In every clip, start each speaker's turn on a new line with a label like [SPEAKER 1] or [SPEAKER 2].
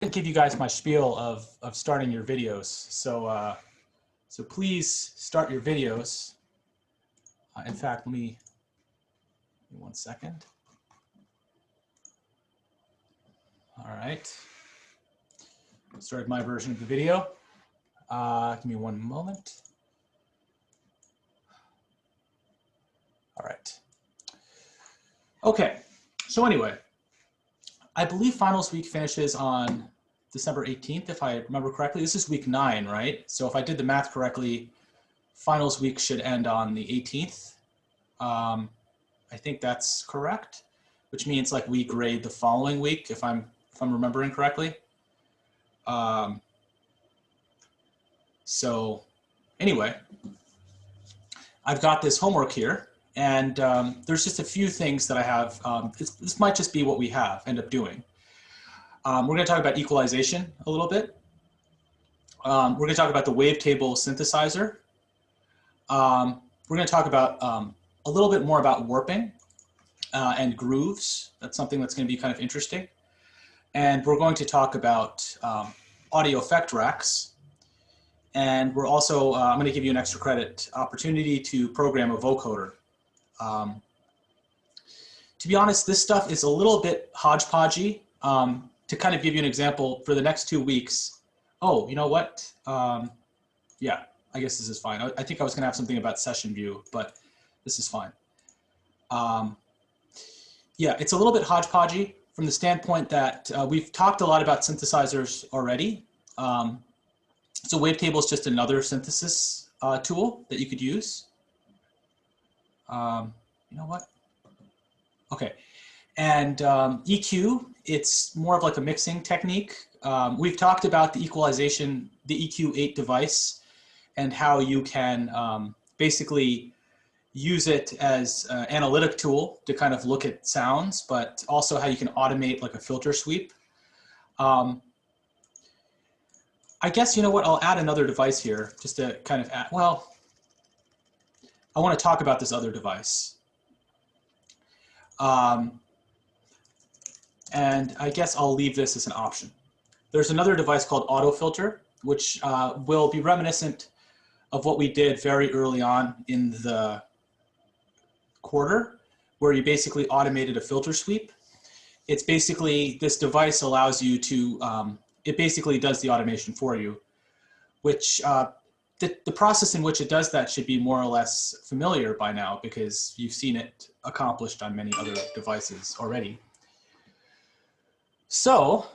[SPEAKER 1] to give you guys my spiel of starting your videos. So so please start your videos. In fact, let me 1 second. All right. Started my version of the video. Give me 1 moment. All right. Okay. So anyway, I believe finals week finishes on December 18th, if I remember correctly. This is week 9, right? So if I did the math correctly, finals week should end on the 18th. I think that's correct, which means like we grade the following week, if I'm remembering correctly. So anyway, I've got this homework here, and there's just a few things that I have. This might just be what we end up doing. We're going to talk about equalization a little bit. We're going to talk about the wavetable synthesizer. We're going to talk about a little bit more about warping and grooves. That's something that's going to be kind of interesting. And we're going to talk about audio effect racks. And we're also, I'm going to give you an extra credit opportunity to program a vocoder. To be honest, this stuff is a little bit hodgepodgey. To kind of give you an example, for the next 2 weeks, oh, you know what? Yeah, I guess this is fine. I think I was going to have something about session view, but this is fine. Yeah, it's a little bit hodgepodgey from the standpoint that we've talked a lot about synthesizers already. So wavetable is just another synthesis tool that you could use. You know what? Okay. And EQ, it's more of like a mixing technique. We've talked about the equalization, the EQ8 device, and how you can basically use it as an analytic tool to kind of look at sounds, but also how you can automate like a filter sweep. I guess, you know what, I'll add another device here just to kind of add, well, I want to talk about this other device. And I guess I'll leave this as an option. There's another device called autofilter, which will be reminiscent of what we did very early on in the quarter, where you basically automated a filter sweep. It's basically, this device allows you to, it basically does the automation for you, which the process in which it does that should be more or less familiar by now, because you've seen it accomplished on many other devices already. So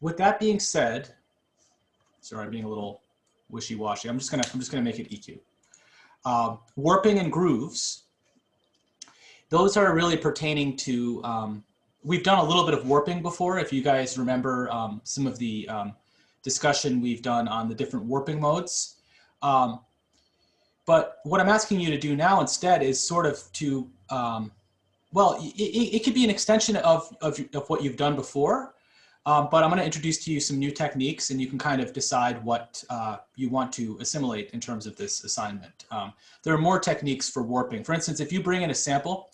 [SPEAKER 1] with that being said, sorry, I'm being a little wishy-washy. I'm just gonna make it EQ. Warping and grooves, those are really pertaining to, we've done a little bit of warping before, if you guys remember some of the discussion we've done on the different warping modes. But what I'm asking you to do now instead is sort of to, well, it could be an extension of what you've done before, but I'm going to introduce to you some new techniques, and you can kind of decide what you want to assimilate in terms of this assignment. There are more techniques for warping. For instance, if you bring in a sample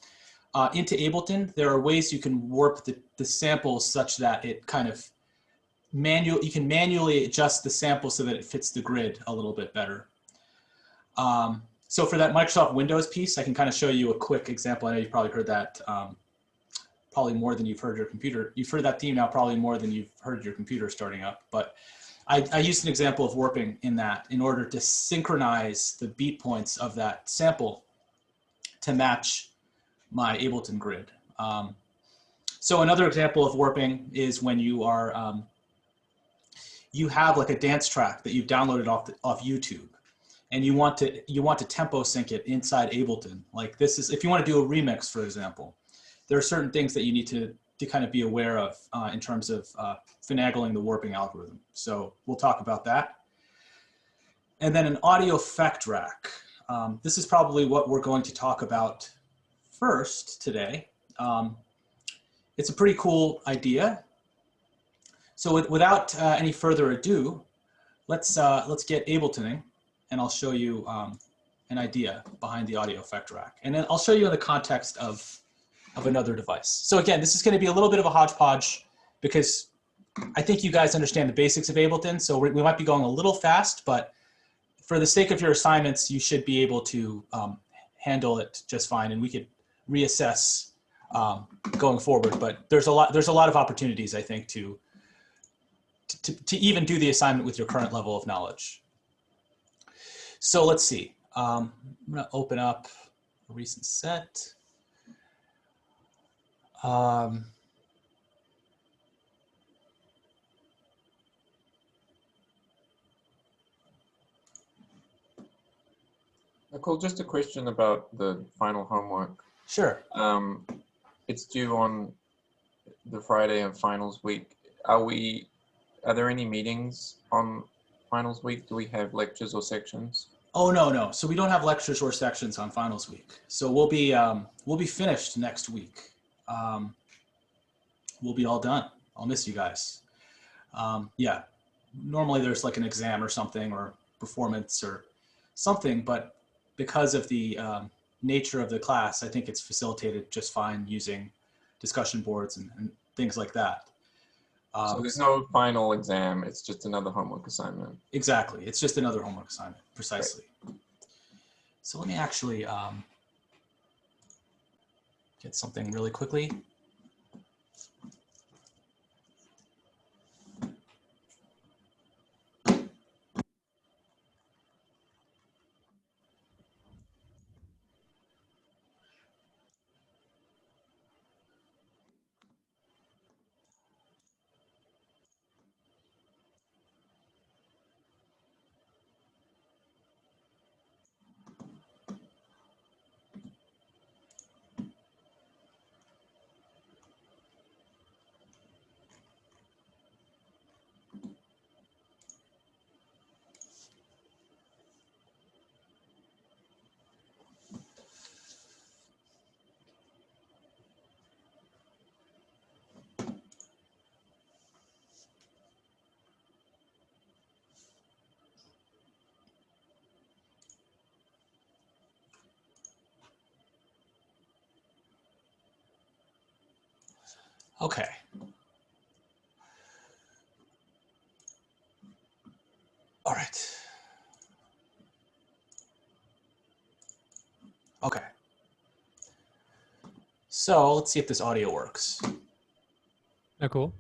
[SPEAKER 1] into Ableton, there are ways you can warp the sample such that it kind of you can manually adjust the sample so that it fits the grid a little bit better. So for that Microsoft Windows piece, I can kind of show you a quick example. I know you've probably heard that probably more than you've heard your computer. You've heard that theme now probably more than you've heard your computer starting up. But I used an example of warping in that in order to synchronize the beat points of that sample to match my Ableton grid. So another example of warping is when you are, you have like a dance track that you've downloaded off YouTube, and you want to tempo sync it inside Ableton. Like this is, if you want to do a remix, for example, there are certain things that you need to kind of be aware of in terms of finagling the warping algorithm. So we'll talk about that. And then an audio effect rack. This is probably what we're going to talk about first today. It's a pretty cool idea. So without any further ado, let's get Abletoning, and I'll show you an idea behind the audio effect rack. And then I'll show you in the context of another device. So again, this is going to be a little bit of a hodgepodge because I think you guys understand the basics of Ableton, so we might be going a little fast, but for the sake of your assignments, you should be able to handle it just fine, and we could reassess going forward. But there's a lot of opportunities, I think, to even do the assignment with your current level of knowledge. So let's see. I'm going to open up a recent set.
[SPEAKER 2] Nakul, just a question about the final homework.
[SPEAKER 1] Sure.
[SPEAKER 2] It's due on the Friday of finals week. Are there any meetings on finals week? Do we have lectures or sections?
[SPEAKER 1] Oh, no. So we don't have lectures or sections on finals week. So we'll be finished next week. We'll be all done. I'll miss you guys. Yeah, normally there's like an exam or something or performance or something, but because of the nature of the class, I think it's facilitated just fine using discussion boards and things like that.
[SPEAKER 2] So there's no final exam, it's just another homework assignment.
[SPEAKER 1] Exactly, it's just another homework assignment, precisely. Right. So let me actually get something really quickly. Okay. All right. Okay. So let's see if this audio works.
[SPEAKER 3] Cool.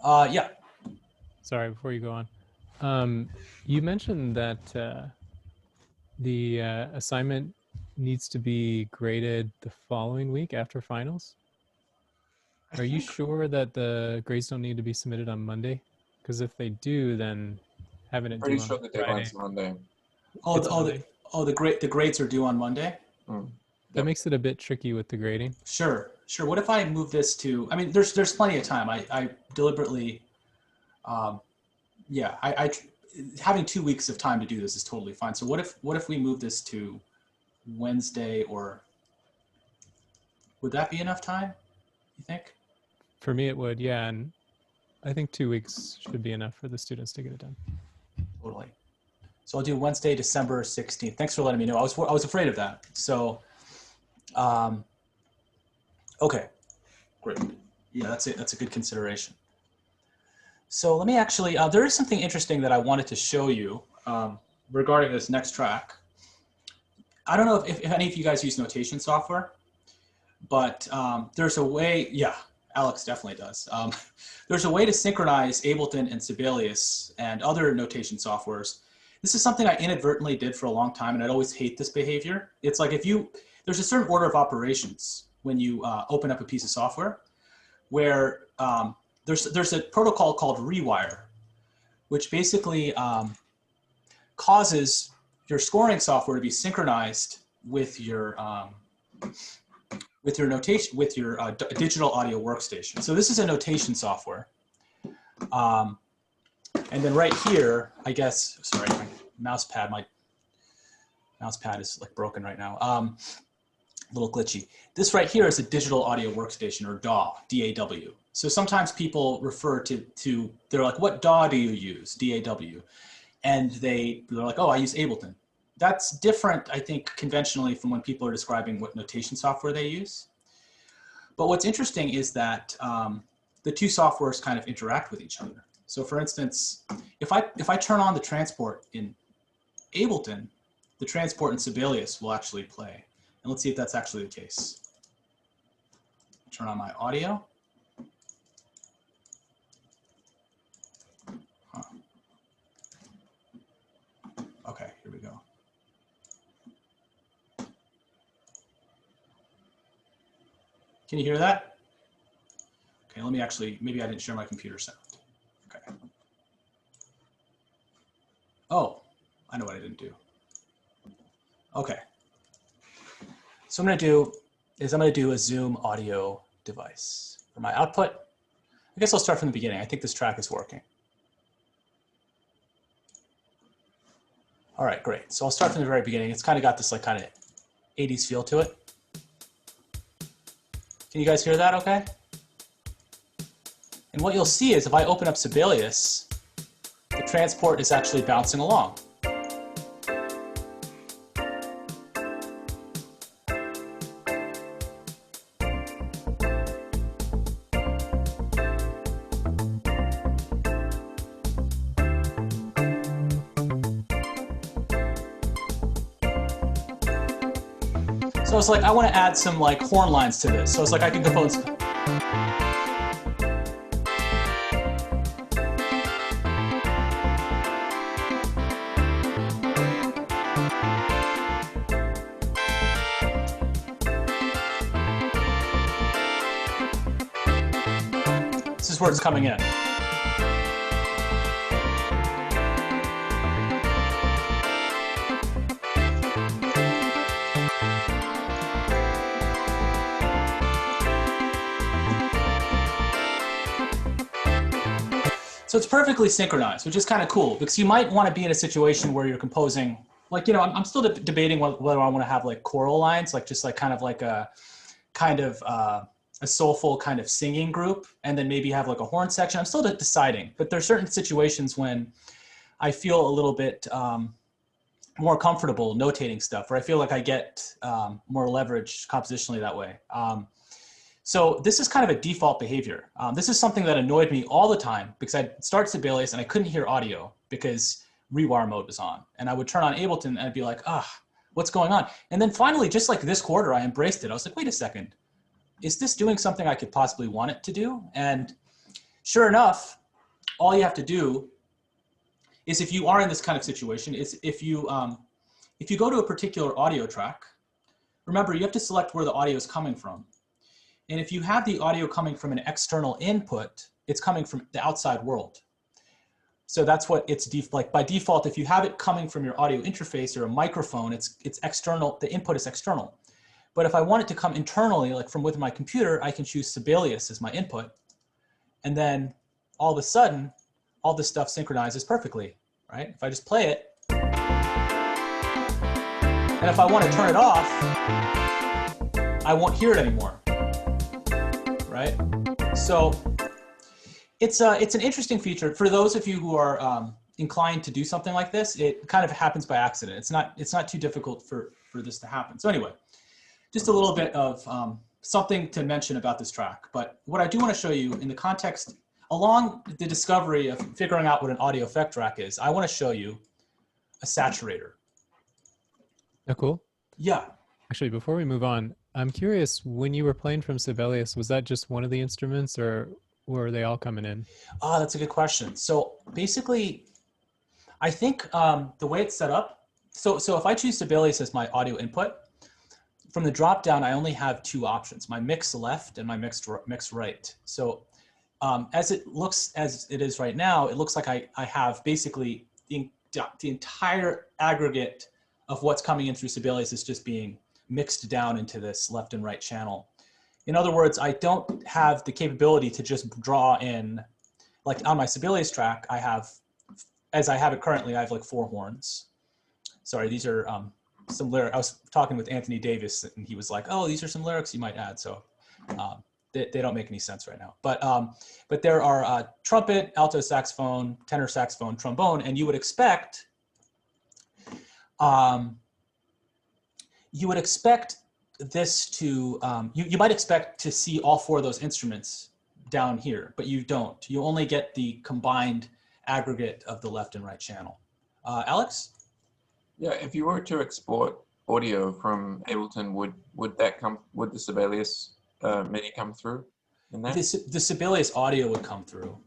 [SPEAKER 1] Yeah.
[SPEAKER 3] Sorry, before you go on, you mentioned that the assignment needs to be graded the following week after finals. Are you sure that the grades don't need to be submitted on Monday? Because if they do, then having it
[SPEAKER 2] Pretty
[SPEAKER 3] due
[SPEAKER 2] sure
[SPEAKER 3] on
[SPEAKER 2] the
[SPEAKER 3] Friday.
[SPEAKER 2] deadline's Monday.
[SPEAKER 1] The grades are due on Monday?
[SPEAKER 2] Mm.
[SPEAKER 3] That makes it a bit tricky with the grading.
[SPEAKER 1] Sure. What if I move this to, I mean, there's plenty of time. I deliberately, yeah, having 2 weeks of time to do this is totally fine. So what if we move this to Wednesday, or would that be enough time, you think?
[SPEAKER 3] For me, it would, yeah. And I think 2 weeks should be enough for the students to get it done.
[SPEAKER 1] Totally. So I'll do Wednesday, December 16th. Thanks for letting me know. I was afraid of that. So, okay, great. Yeah, that's it. That's a good consideration. So let me actually, there is something interesting that I wanted to show you regarding this next track. I don't know if any of you guys use notation software, but there's a way, yeah, Alex definitely does. There's a way to synchronize Ableton and Sibelius and other notation softwares. This is something I inadvertently did for a long time, and I'd always hate this behavior. It's like there's a certain order of operations when you open up a piece of software, where there's a protocol called rewire, which basically causes your scoring software to be synchronized with your notation, with your digital audio workstation. So this is a notation software. And then right here, I guess, sorry, my mouse pad is like broken right now. A little glitchy. This right here is a digital audio workstation, or DAW, D-A-W. So sometimes people refer to they're like, what DAW do you use? D-A-W. And they're like, oh, I use Ableton. That's different, I think, conventionally from when people are describing what notation software they use. But what's interesting is that the two softwares kind of interact with each other. So for instance, if I turn on the transport in Ableton, the transport in Sibelius will actually play. And let's see if that's actually the case. Turn on my audio. Huh. Okay, here we go. Can you hear that? Okay, let me actually, maybe I didn't share my computer sound. Okay. Oh, I know what I didn't do. Okay. So what I'm gonna do a Zoom audio device for my output. I guess I'll start from the beginning. I think this track is working. All right, great. So I'll start from the very beginning. It's kind of got this like kind of 80s feel to it. Can you guys hear that okay? And what you'll see is if I open up Sibelius, the transport is actually bouncing along. So it's like, I want to add some like horn lines to this. So it's like I can compose. This is where it's coming in. So it's perfectly synchronized, which is kind of cool because you might want to be in a situation where you're composing, like, you know, I'm still debating whether I want to have like choral lines, like just like kind of like a soulful kind of singing group, and then maybe have like a horn section. I'm still deciding, but there are certain situations when I feel a little bit more comfortable notating stuff, or I feel like I get more leverage compositionally that way. So this is kind of a default behavior. This is something that annoyed me all the time because I'd start Sibelius and I couldn't hear audio because rewire mode was on. And I would turn on Ableton and I'd be like, what's going on? And then finally, just like this quarter, I embraced it. I was like, wait a second, is this doing something I could possibly want it to do? And sure enough, all you have to do is, if you are in this kind of situation, is if you go to a particular audio track, remember you have to select where the audio is coming from. And if you have the audio coming from an external input, it's coming from the outside world. So that's what it's like by default. If you have it coming from your audio interface or a microphone, it's external. The input is external. But if I want it to come internally, like from within my computer, I can choose Sibelius as my input, and then all of a sudden, all this stuff synchronizes perfectly, right? If I just play it, and if I want to turn it off, I won't hear it anymore. Right? So it's an interesting feature for those of you who are inclined to do something like this. It kind of happens by accident. It's not too difficult for this to happen. So anyway, just a little bit of something to mention about this track. But what I do want to show you in the context, along the discovery of figuring out what an audio effect track is, I want to show you a saturator.
[SPEAKER 3] Nakul?
[SPEAKER 1] Yeah.
[SPEAKER 3] Actually, before we move on, I'm curious, when you were playing from Sibelius, was that just one of the instruments or were they all coming in?
[SPEAKER 1] Oh, that's a good question. So basically, I think the way it's set up, so if I choose Sibelius as my audio input, from the drop down, I only have two options, my mix left and my mix right. So as it is right now, it looks like I have basically the entire aggregate of what's coming in through Sibelius is just being mixed down into this left and right channel. In other words, I don't have the capability to just draw in, like on my Sibelius track, I have, as I have it currently, I have like 4 horns. Sorry, these are some lyrics. I was talking with Anthony Davis and he was like, oh, these are some lyrics you might add. So they don't make any sense right now. But there are trumpet, alto saxophone, tenor saxophone, trombone, and you would expect this to, you might expect to see all 4 of those instruments down here, but you don't. You only get the combined aggregate of the left and right channel. Alex?
[SPEAKER 2] Yeah, if you were to export audio from Ableton, would the Sibelius MIDI come through in that?
[SPEAKER 1] The Sibelius audio would come through.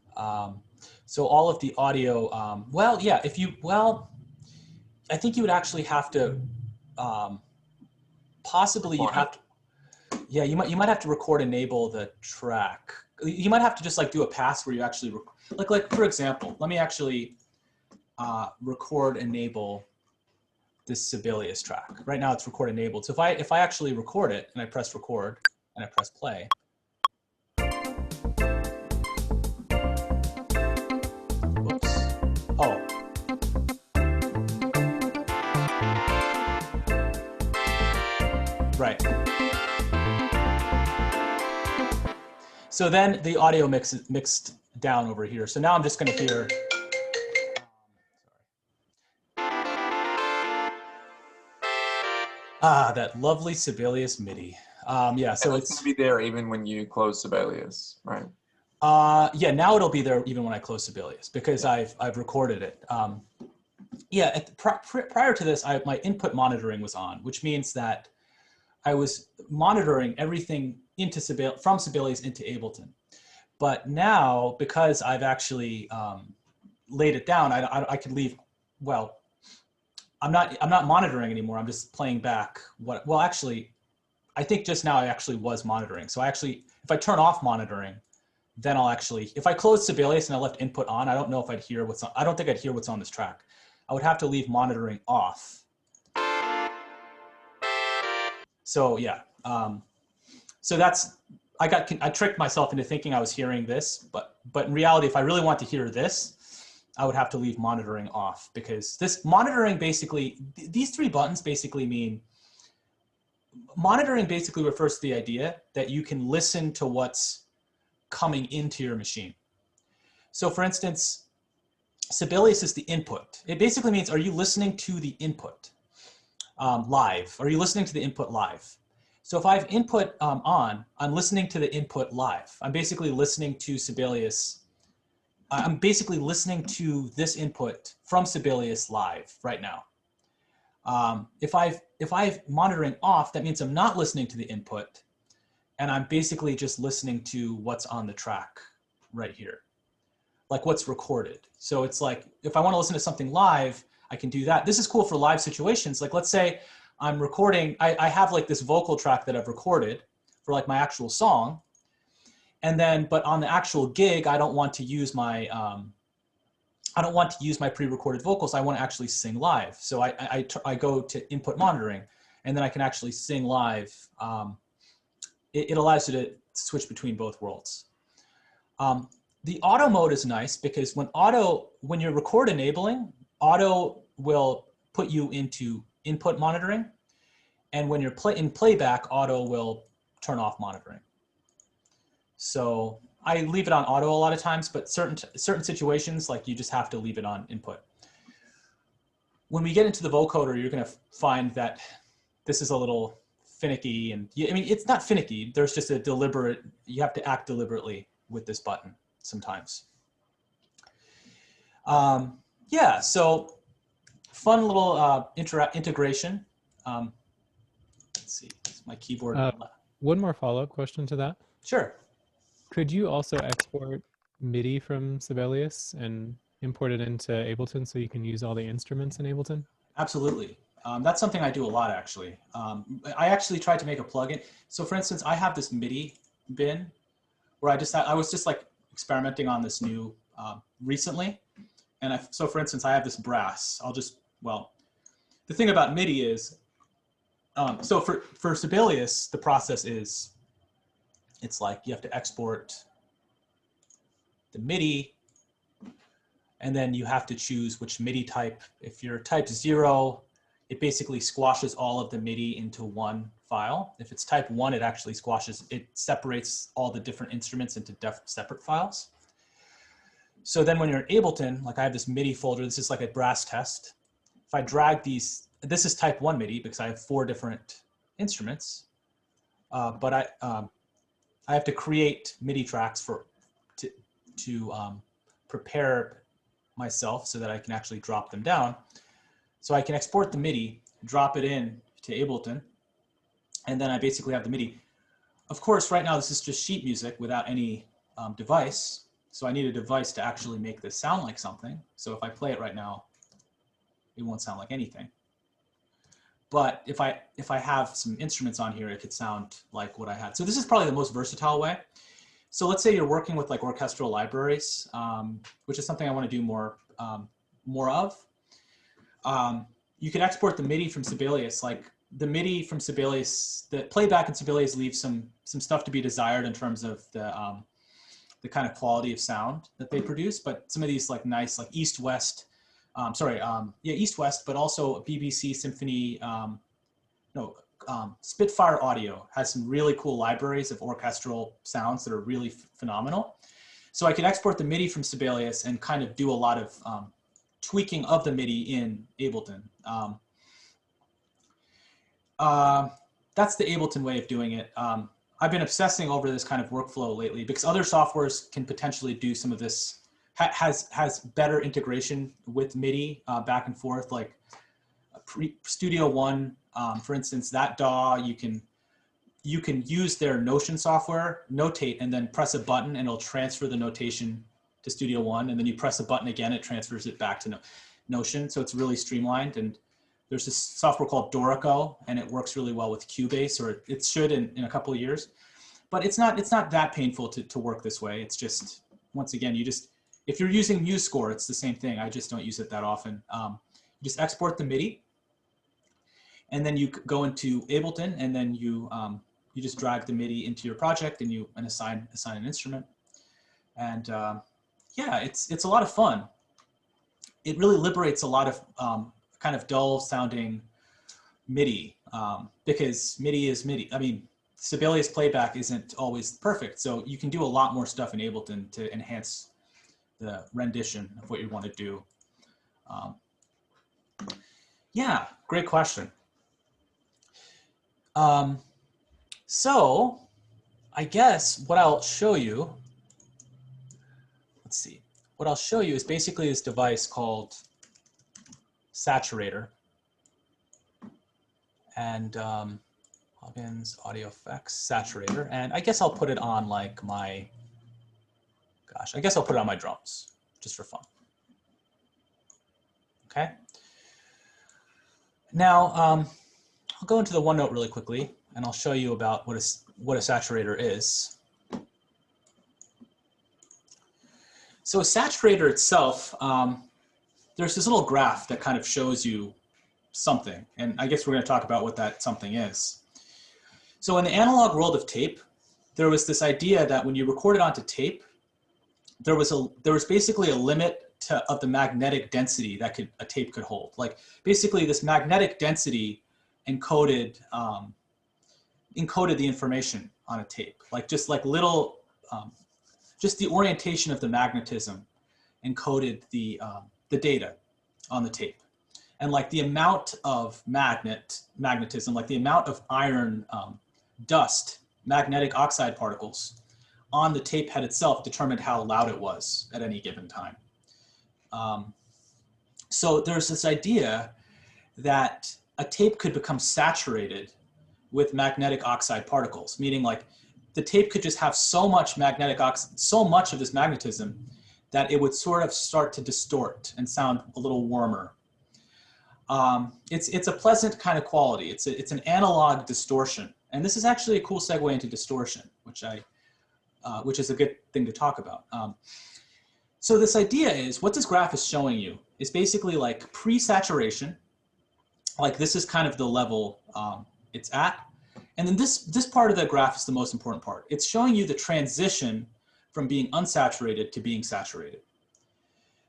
[SPEAKER 1] So all of the audio, well, yeah, I think you would actually have to, possibly you'd have to, yeah, you might have to record enable the track. You might have to just like do a pass where you actually, like for example, let me actually record enable this Sibelius track. Right now it's record enabled. So if I actually record it and I press record and I press play, whoops. Oh. Right. So then the audio mixed down over here. So now I'm just going to hear. That lovely Sibelius MIDI. Yeah, so
[SPEAKER 2] it's going to be there even when you close Sibelius, right?
[SPEAKER 1] Yeah, now it'll be there even when I close Sibelius because I've recorded it. Yeah, prior to this, my input monitoring was on, which means that I was monitoring everything from Sibelius into Ableton. But now, because I've actually laid it down, I could leave, well, I'm not monitoring anymore. I'm just playing back well, actually, I think just now I actually was monitoring. So if I turn off monitoring, then if I close Sibelius and I left input on, I don't know if I'd hear I don't think I'd hear what's on this track. I would have to leave monitoring off. So yeah, so I tricked myself into thinking I was hearing this, but in reality, if I really want to hear this, I would have to leave monitoring off because this monitoring basically, these three buttons basically mean, monitoring basically refers to the idea that you can listen to what's coming into your machine. So for instance, Sibelius is the input. It basically means, are you listening to the input live? Are you listening to the input live? So if I have input on, I'm listening to the input live. I'm basically listening to Sibelius. I'm basically listening to this input from Sibelius live right now. If I've monitoring off, that means I'm not listening to the input, and I'm basically just listening to what's on the track right here, like what's recorded. So it's like, if I want to listen to something live, I can do that. This is cool for live situations. Like let's say I'm recording, I have like this vocal track that I've recorded for like my actual song. And then, but on the actual gig, I don't want to use my, pre-recorded vocals. I want to actually sing live. So I go to input monitoring, and then I can actually sing live. It allows you to switch between both worlds. The auto mode is nice because when you're record enabling, auto will put you into input monitoring. And when you're in playback, auto will turn off monitoring. So I leave it on auto a lot of times, but certain situations, like you just have to leave it on input. When we get into the vocoder, you're going to find that this is a little finicky, and I mean, it's not finicky. There's just you have to act deliberately with this button sometimes. Yeah, so fun little integration. Let's see, my keyboard.
[SPEAKER 3] One more follow-up question to that.
[SPEAKER 1] Sure.
[SPEAKER 3] Could you also export MIDI from Sibelius and import it into Ableton so you can use all the instruments in Ableton?
[SPEAKER 1] Absolutely. That's something I do a lot, actually. I actually tried to make a plugin. So for instance, I have this MIDI bin where I was just like experimenting on this new recently. And so for instance, I have this brass. The thing about MIDI is, so for Sibelius, the process is, it's like you have to export the MIDI, and then you have to choose which MIDI type. If you're type 0, it basically squashes all of the MIDI into one file. If it's type 1, it separates all the different instruments into separate files. So then when you're in Ableton, like I have this MIDI folder, this is like a brass test. If I drag these, this is type 1 MIDI because I have 4 different instruments, but I have to create MIDI tracks for prepare myself so that I can actually drop them down. So I can export the MIDI, drop it in to Ableton, and then I basically have the MIDI. Of course, right now this is just sheet music without any device. So I need a device to actually make this sound like something. So if I play it right now, it won't sound like anything. But if I have some instruments on here, it could sound like what I had. So this is probably the most versatile way. So let's say you're working with like orchestral libraries, which is something I want to do more of. You could export the MIDI from Sibelius. Like the MIDI from Sibelius, the playback in Sibelius leaves some stuff to be desired in terms of the kind of quality of sound that they produce. But some of these like nice like East-West, East-West, but also BBC Symphony, Spitfire Audio has some really cool libraries of orchestral sounds that are really phenomenal. So I could export the MIDI from Sibelius and kind of do a lot of tweaking of the MIDI in Ableton. That's the Ableton way of doing it. I've been obsessing over this kind of workflow lately because other softwares can potentially do some of this, has better integration with MIDI back and forth, like Studio One, for instance, that DAW, you can use their Notion software, notate, and then press a button and it'll transfer the notation to Studio One, and then you press a button again, it transfers it back to Notion. So it's really streamlined. And there's this software called Dorico, and it works really well with Cubase, or it should in a couple of years. But it's not that painful to work this way. It's just, once again, if you're using MuseScore, it's the same thing. I just don't use it that often. You just export the MIDI, and then you go into Ableton, and then you just drag the MIDI into your project, and assign an instrument. And yeah, it's a lot of fun. It really liberates a lot of kind of dull sounding MIDI, because MIDI is MIDI. I mean, Sibelius playback isn't always perfect, so you can do a lot more stuff in Ableton to enhance the rendition of what you want to do. Yeah, great question. So I guess what I'll show you, let's see, what I'll show you is basically this device called Saturator, and plugins, audio effects, Saturator, and I guess I'll put it on like I guess I'll put it on my drums just for fun. Okay. Now I'll go into the OneNote really quickly, and I'll show you about what a saturator is. So a saturator itself, there's this little graph that kind of shows you something, and I guess we're going to talk about what that something is. So in the analog world of tape, there was this idea that when you recorded onto tape, there was basically a limit of the magnetic density that a tape could hold. Like basically this magnetic density encoded the information on a tape. Like just like little, just the orientation of the magnetism encoded the data on the tape. And like the amount of magnetism, like the amount of iron dust, magnetic oxide particles on the tape head itself determined how loud it was at any given time. So there's this idea that a tape could become saturated with magnetic oxide particles, meaning like the tape could just have so much so much of this magnetism that it would sort of start to distort and sound a little warmer. It's a pleasant kind of quality. It's an analog distortion. And this is actually a cool segue into distortion, which is a good thing to talk about. So this idea is, what this graph is showing you is basically like pre-saturation, like this is kind of the level it's at. And then this part of the graph is the most important part. It's showing you the transition from being unsaturated to being saturated.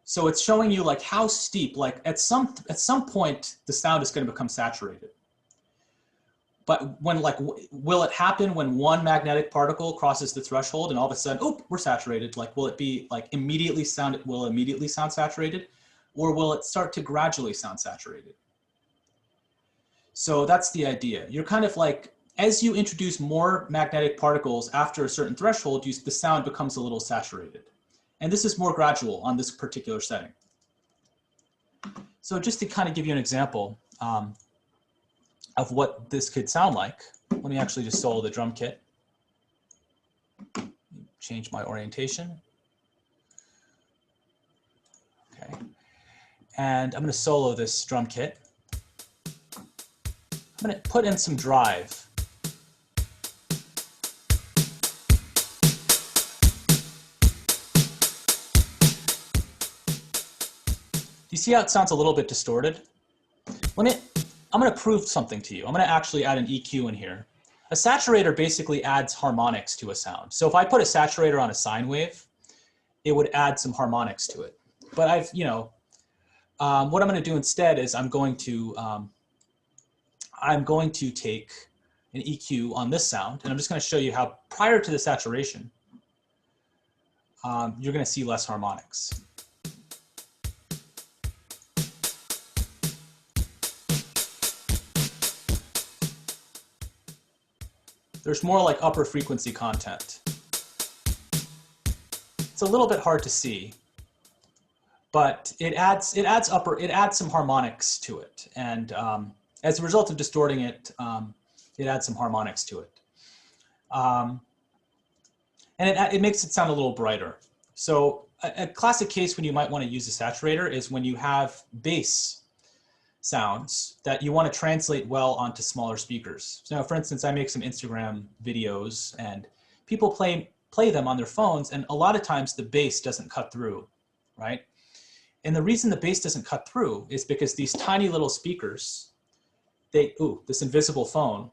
[SPEAKER 1] So it's showing you like how steep, like at some point, the sound is going to become saturated. But when will it happen when one magnetic particle crosses the threshold and all of a sudden, oh, we're saturated? Like, will it be like immediately sound saturated, or will it start to gradually sound saturated? So that's the idea. You're kind of like as you introduce more magnetic particles after a certain threshold, the sound becomes a little saturated. And this is more gradual on this particular setting. So just to kind of give you an example of what this could sound like, let me actually just solo the drum kit. Change my orientation. Okay. And I'm going to solo this drum kit. I'm going to put in some drive. You see how it sounds a little bit distorted? I'm going to prove something to you. I'm going to actually add an EQ in here. A saturator basically adds harmonics to a sound. So if I put a saturator on a sine wave, it would add some harmonics to it. But what I'm going to do instead is I'm going to take an EQ on this sound, and I'm just going to show you how prior to the saturation, you're going to see less harmonics. There's more like upper frequency content. It's a little bit hard to see, but it adds some harmonics to it, and as a result of distorting it, it adds some harmonics to it, and it makes it sound a little brighter. So a classic case when you might want to use a saturator is when you have bass sounds that you want to translate well onto smaller speakers. So for instance, I make some Instagram videos and people play them on their phones, and a lot of times the bass doesn't cut through, right? And the reason the bass doesn't cut through is because these tiny little speakers, this invisible phone,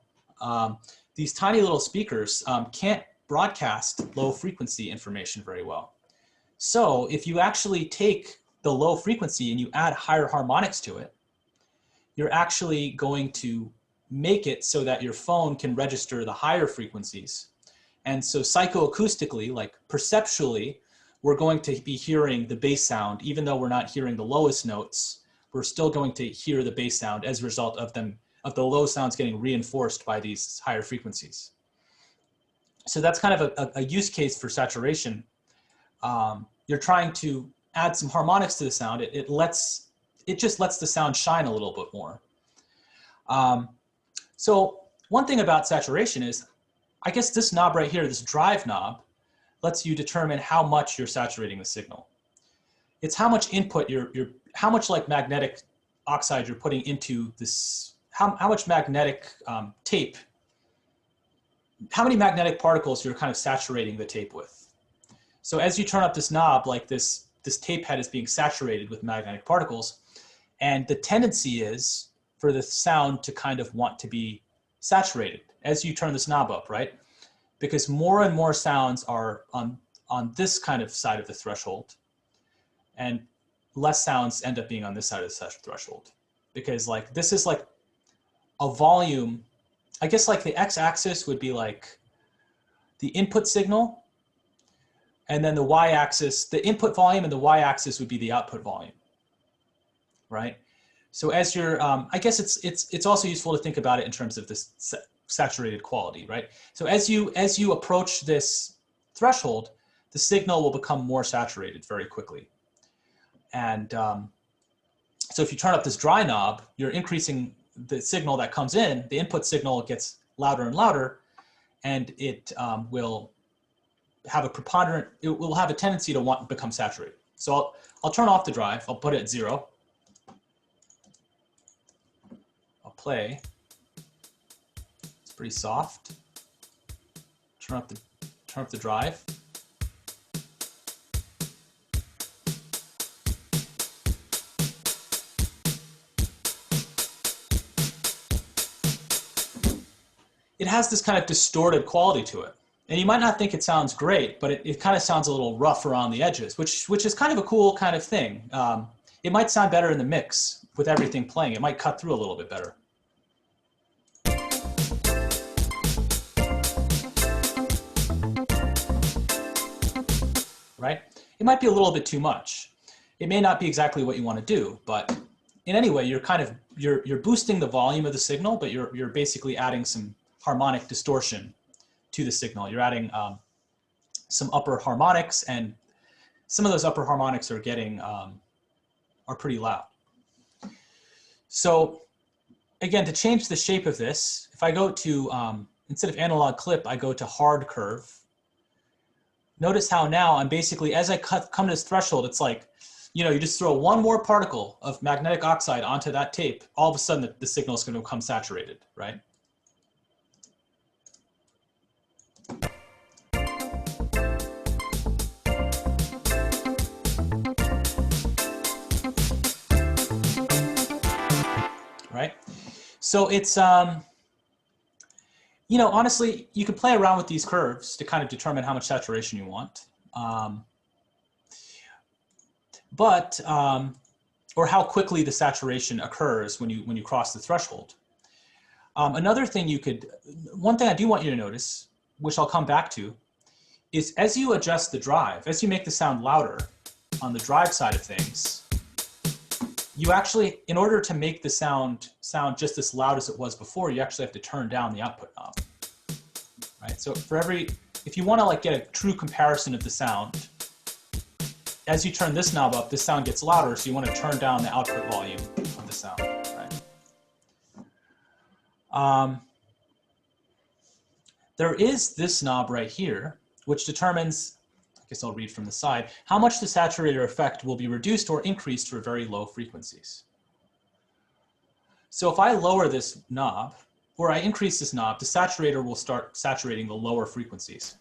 [SPEAKER 1] these tiny little speakers can't broadcast low frequency information very well. So if you actually take the low frequency and you add higher harmonics to it, you're actually going to make it so that your phone can register the higher frequencies. And so psychoacoustically, like perceptually, we're going to be hearing the bass sound. Even though we're not hearing the lowest notes, we're still going to hear the bass sound as a result of the low sounds getting reinforced by these higher frequencies. So that's kind of a use case for saturation. You're trying to add some harmonics to the sound. It just lets the sound shine a little bit more. So one thing about saturation is, I guess this knob right here, this drive knob, lets you determine how much you're saturating the signal. It's how much input how much like magnetic oxide you're putting into this, how much magnetic tape, how many magnetic particles you're kind of saturating the tape with. So as you turn up this knob, like this tape head is being saturated with magnetic particles. And the tendency is for the sound to kind of want to be saturated as you turn this knob up, right? Because more and more sounds are on this kind of side of the threshold, and less sounds end up being on this side of the threshold. Because like this is like a volume, I guess like the x-axis would be like the input signal, and then the y-axis, the input volume, and the y-axis would be the output volume. Right? So as you're, I guess it's also useful to think about it in terms of this saturated quality, right? So as you approach this threshold, the signal will become more saturated very quickly. And so if you turn up this dry knob, you're increasing the signal that comes in, the input signal gets louder and louder, and it will have a preponderant, it will have a tendency to become saturated. So I'll turn off the drive, I'll put it at 0. Play. It's pretty soft. Turn up the drive. It has this kind of distorted quality to it. And you might not think it sounds great, but it kind of sounds a little rough around the edges, which is kind of a cool kind of thing. It might sound better in the mix with everything playing. It might cut through a little bit better. Right? It might be a little bit too much. It may not be exactly what you want to do, but in any way, you're boosting the volume of the signal, but you're basically adding some harmonic distortion to the signal. You're adding some upper harmonics, and some of those upper harmonics are getting are pretty loud. So again, to change the shape of this, if I go to instead of analog clip, I go to hard curve. Notice how now I'm basically, as I come to this threshold, it's like, you know, you just throw one more particle of magnetic oxide onto that tape, all of a sudden the signal is going to become saturated, right? Right? So it's, you know, honestly, you can play around with these curves to kind of determine how much saturation you want. Or how quickly the saturation occurs when you cross the threshold. Another thing one thing I do want you to notice, which I'll come back to, is as you adjust the drive, as you make the sound louder on the drive side of things, you actually, in order to make the sound just as loud as it was before, you actually have to turn down the output knob, right? So if you want to like get a true comparison of the sound, as you turn this knob up, this sound gets louder, so you want to turn down the output volume of the sound, right? There is this knob right here, which determines, I guess I'll read from the side, how much the saturator effect will be reduced or increased for very low frequencies. So if I lower this knob, or I increase this knob, the saturator will start saturating the lower frequencies.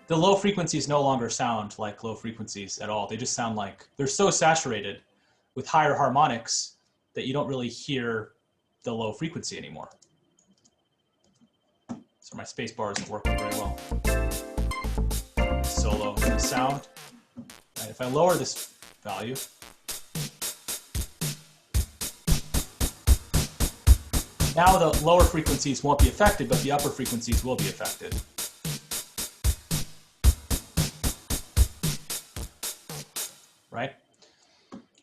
[SPEAKER 1] The low frequencies no longer sound like low frequencies at all. They just sound like, they're so saturated with higher harmonics that you don't really hear the low frequency anymore. So my space bar isn't working very well. Solo in the sound. Right, if I lower this value, now the lower frequencies won't be affected, but the upper frequencies will be affected. Right?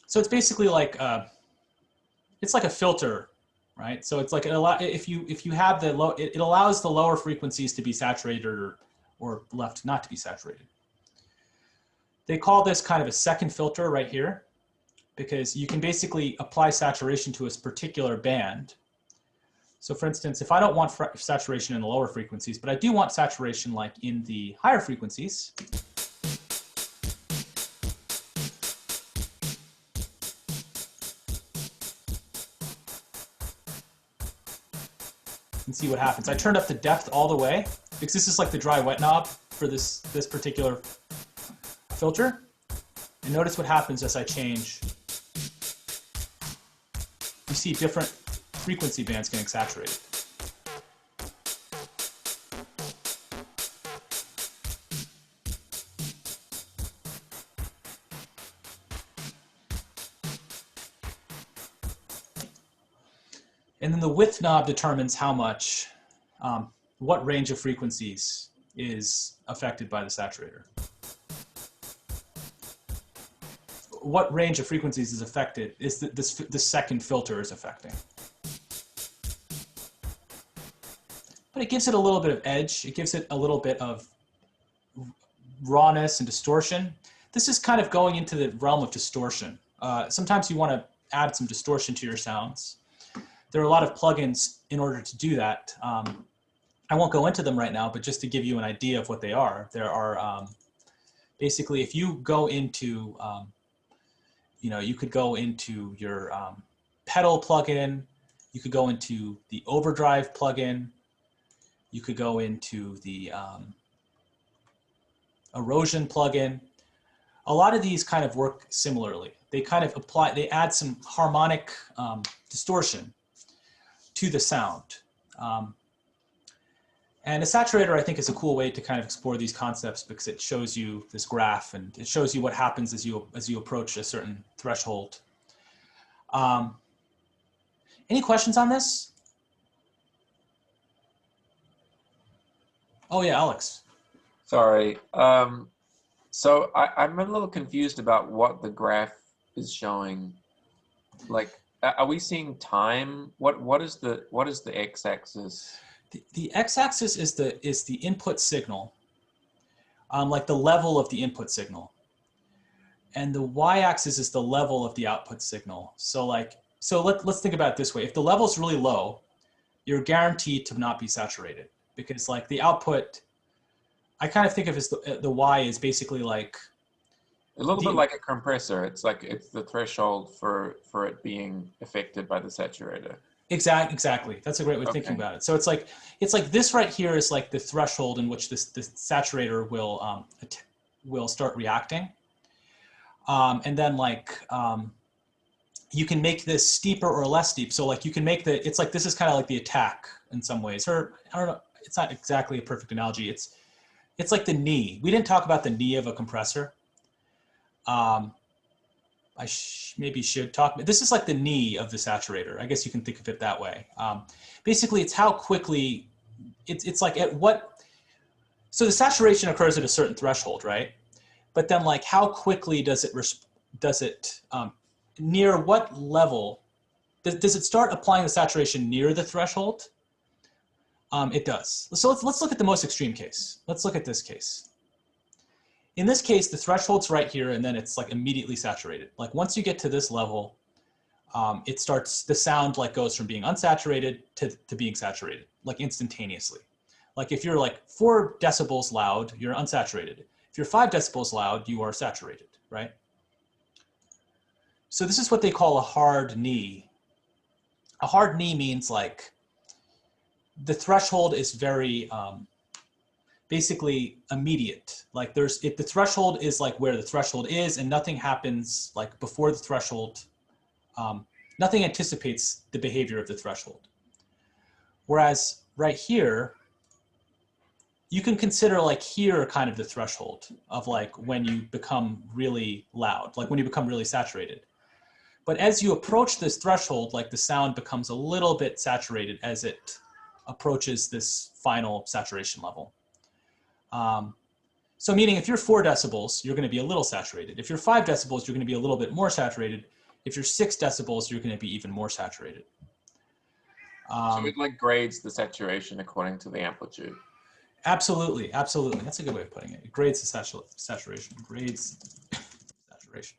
[SPEAKER 1] So it's basically like it's like a filter, right? So it's like if you have the low, it allows the lower frequencies to be saturated or left not to be saturated. They call this kind of a second filter right here, because you can basically apply saturation to a particular band. So for instance, if I don't want saturation in the lower frequencies, but I do want saturation like in the higher frequencies, and see what happens. I turned up the depth all the way because this is like the dry wet knob for this particular filter. And notice what happens as I change. You see different frequency bands getting saturated. And then the width knob determines how much, what range of frequencies is affected by the saturator. What range of frequencies is affected is the second filter is affecting. But it gives it a little bit of edge. It gives it a little bit of rawness and distortion. This is kind of going into the realm of distortion. Sometimes you want to add some distortion to your sounds. There are a lot of plugins in order to do that. I won't go into them right now, but just to give you an idea of what they are, there are basically, if you go into, you could go into your pedal plugin, you could go into the overdrive plugin, you could go into the erosion plugin. A lot of these kind of work similarly. They kind of apply, they add some harmonic distortion to the sound. And a saturator, I think, is a cool way to kind of explore these concepts because it shows you this graph and it shows you what happens as you approach a certain threshold. Any questions on this? Oh yeah, Alex.
[SPEAKER 2] Sorry. So I'm a little confused about what the graph is showing. Like, are we seeing time? What is the x-axis?
[SPEAKER 1] The x-axis is the input signal, like the level of the input signal, and the y-axis is the level of the output signal. So let's think about it this way: if the level is really low, you're guaranteed to not be saturated, because like the output, I kind of think of as the y is basically like
[SPEAKER 2] a little bit like a compressor. It's like it's the threshold for it being affected by the saturator.
[SPEAKER 1] Exactly. That's a great way of thinking about it. So it's like this right here is like the threshold in which this saturator will start reacting, and then you can make this steeper or less steep. So like you can make it's like this is kind of like the attack in some ways, or I don't know. It's not exactly a perfect analogy. It's like the knee. We didn't talk about the knee of a compressor. I maybe should talk. This is like the knee of the saturator. I guess you can think of it that way. Basically, it's how quickly it's like at what. So the saturation occurs at a certain threshold, right? But then, like, how quickly does it near what level does it start applying the saturation near the threshold? It does. So let's look at the most extreme case. Let's look at this case. In this case, the threshold's right here, and then it's like immediately saturated. Like once you get to this level, the sound like goes from being unsaturated to being saturated, like instantaneously. Like if you're like 4 decibels loud, you're unsaturated. If you're 5 decibels loud, you are saturated, right? So this is what they call a hard knee. A hard knee means like the threshold is very basically immediate. Like the threshold is like where the threshold is, and nothing happens like before the threshold. Nothing anticipates the behavior of the threshold. Whereas right here, you can consider like here kind of the threshold of like when you become really loud, like when you become really saturated. But as you approach this threshold, like the sound becomes a little bit saturated as it approaches this final saturation level. So meaning if you're 4 decibels, you're going to be a little saturated. If you're 5 decibels, you're going to be a little bit more saturated. If you're 6 decibels, you're going to be even more saturated.
[SPEAKER 2] So it like grades the saturation according to the amplitude.
[SPEAKER 1] Absolutely, absolutely. That's a good way of putting it. It grades the saturation. Grades saturation.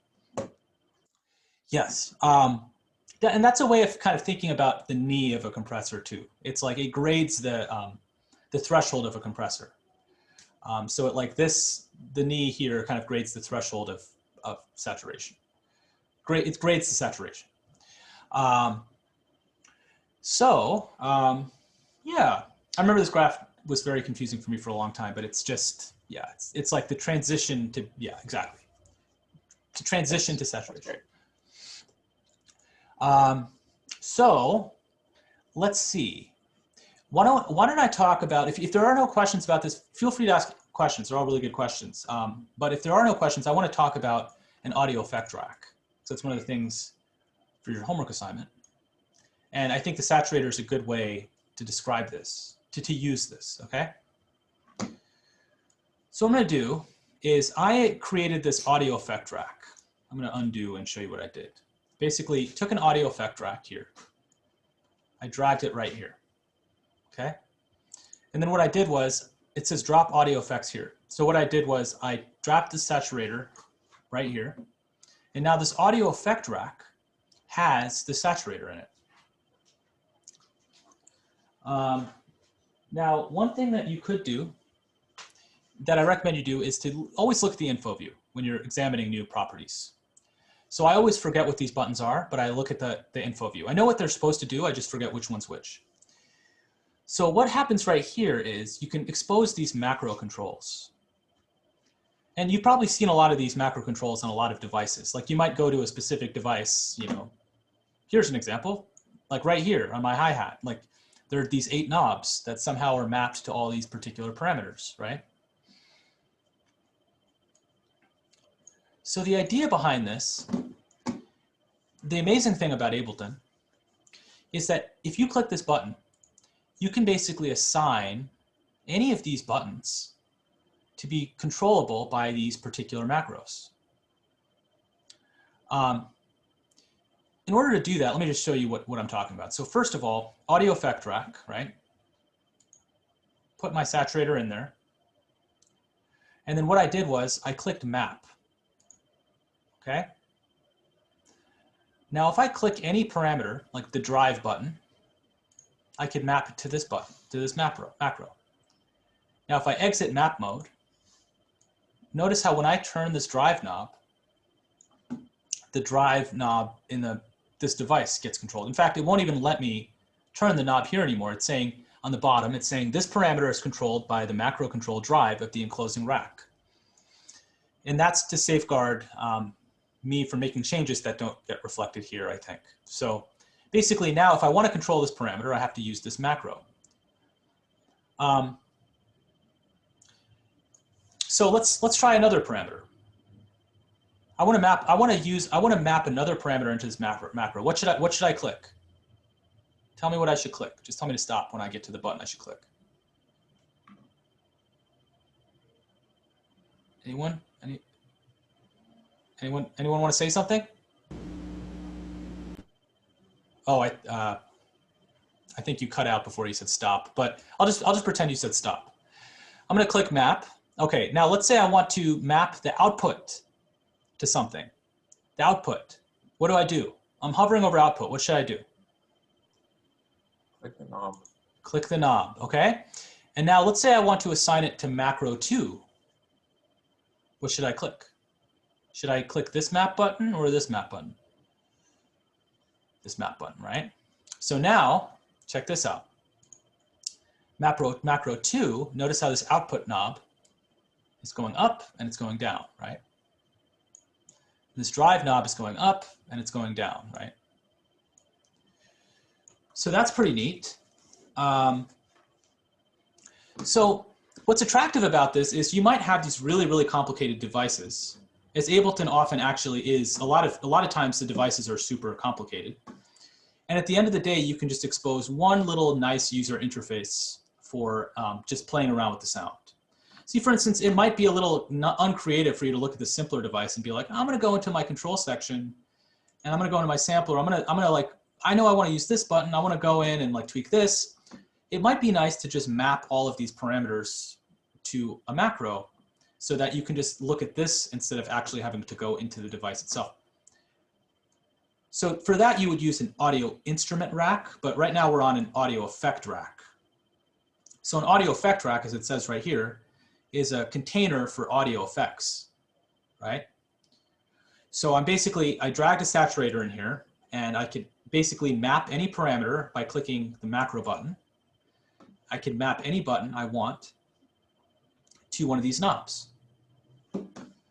[SPEAKER 1] Yes. And that's a way of kind of thinking about the knee of a compressor too. It's like it grades the threshold of a compressor. So it like this, the knee here kind of grades the threshold of saturation. It grades the saturation. Yeah, I remember this graph was very confusing for me for a long time, but it's just, yeah, it's like the transition to, yeah, exactly. To transition to saturation. So let's see. Why don't I talk about, if there are no questions about this, feel free to ask questions. They're all really good questions. But if there are no questions, I want to talk about an audio effect rack. So it's one of the things for your homework assignment. And I think the saturator is a good way to describe this, to use this, okay? So what I'm going to do is I created this audio effect rack. I'm going to undo and show you what I did. Basically, took an audio effect rack here. I dragged it right here, okay? And then what I did was, it says drop audio effects here. So what I did was I dropped the saturator right here. And now this audio effect rack has the saturator in it. Now, one thing that you could do, that I recommend you do, is to always look at the info view when you're examining new properties. So I always forget what these buttons are, but I look at the info view. I know what they're supposed to do, I just forget which one's which. So what happens right here is you can expose these macro controls. And you've probably seen a lot of these macro controls on a lot of devices. Like you might go to a specific device, you know, here's an example, like right here on my hi-hat. Like there are these 8 knobs that somehow are mapped to all these particular parameters, right? So the idea behind this, the amazing thing about Ableton is that if you click this button, you can basically assign any of these buttons to be controllable by these particular macros. In order to do that, let me just show you what I'm talking about. So first of all, audio effect rack, right? Put my saturator in there. And then what I did was I clicked map, okay? Now if I click any parameter, like the drive button, I could map it to this button, to this macro. Now if I exit map mode, notice how when I turn this drive knob, the drive knob in this device gets controlled. In fact, it won't even let me turn the knob here anymore. It's saying on the bottom, it's saying this parameter is controlled by the macro control drive of the enclosing rack. And that's to safeguard me from making changes that don't get reflected here, I think. So basically now if I want to control this parameter, I have to use this macro. So let's try another parameter. I want to map another parameter into this macro. What should I click? Tell me what I should click. Just tell me to stop when I get to the button I should click. Anyone? Anyone want to say something? Oh, I think you cut out before you said stop, but I'll just pretend you said stop. I'm going to click map. Okay, now let's say I want to map the output to something. The output. What do? I'm hovering over output. What should I do?
[SPEAKER 2] Click the knob.
[SPEAKER 1] Click the knob, okay? And now let's say I want to assign it to macro 2. What should I click? Should I click this map button or this map button? This map button, right? So now, check this out. Macro 2, notice how this output knob is going up and it's going down, right? This drive knob is going up and it's going down, right? So that's pretty neat. So what's attractive about this is you might have these really, really complicated devices. As Ableton often actually is, a lot of times the devices are super complicated. And at the end of the day, you can just expose one little nice user interface for just playing around with the sound. See, for instance, it might be a little uncreative for you to look at the simpler device and be like, I'm going to go into my control section and I'm going to go into my sampler. I'm going to like, I know I want to use this button. I want to go in and like tweak this. It might be nice to just map all of these parameters to a macro so that you can just look at this instead of actually having to go into the device itself. So for that, you would use an audio instrument rack, but right now we're on an audio effect rack. So an audio effect rack, as it says right here, is a container for audio effects, right? So I dragged a saturator in here and I could basically map any parameter by clicking the macro button. I can map any button I want to one of these knobs.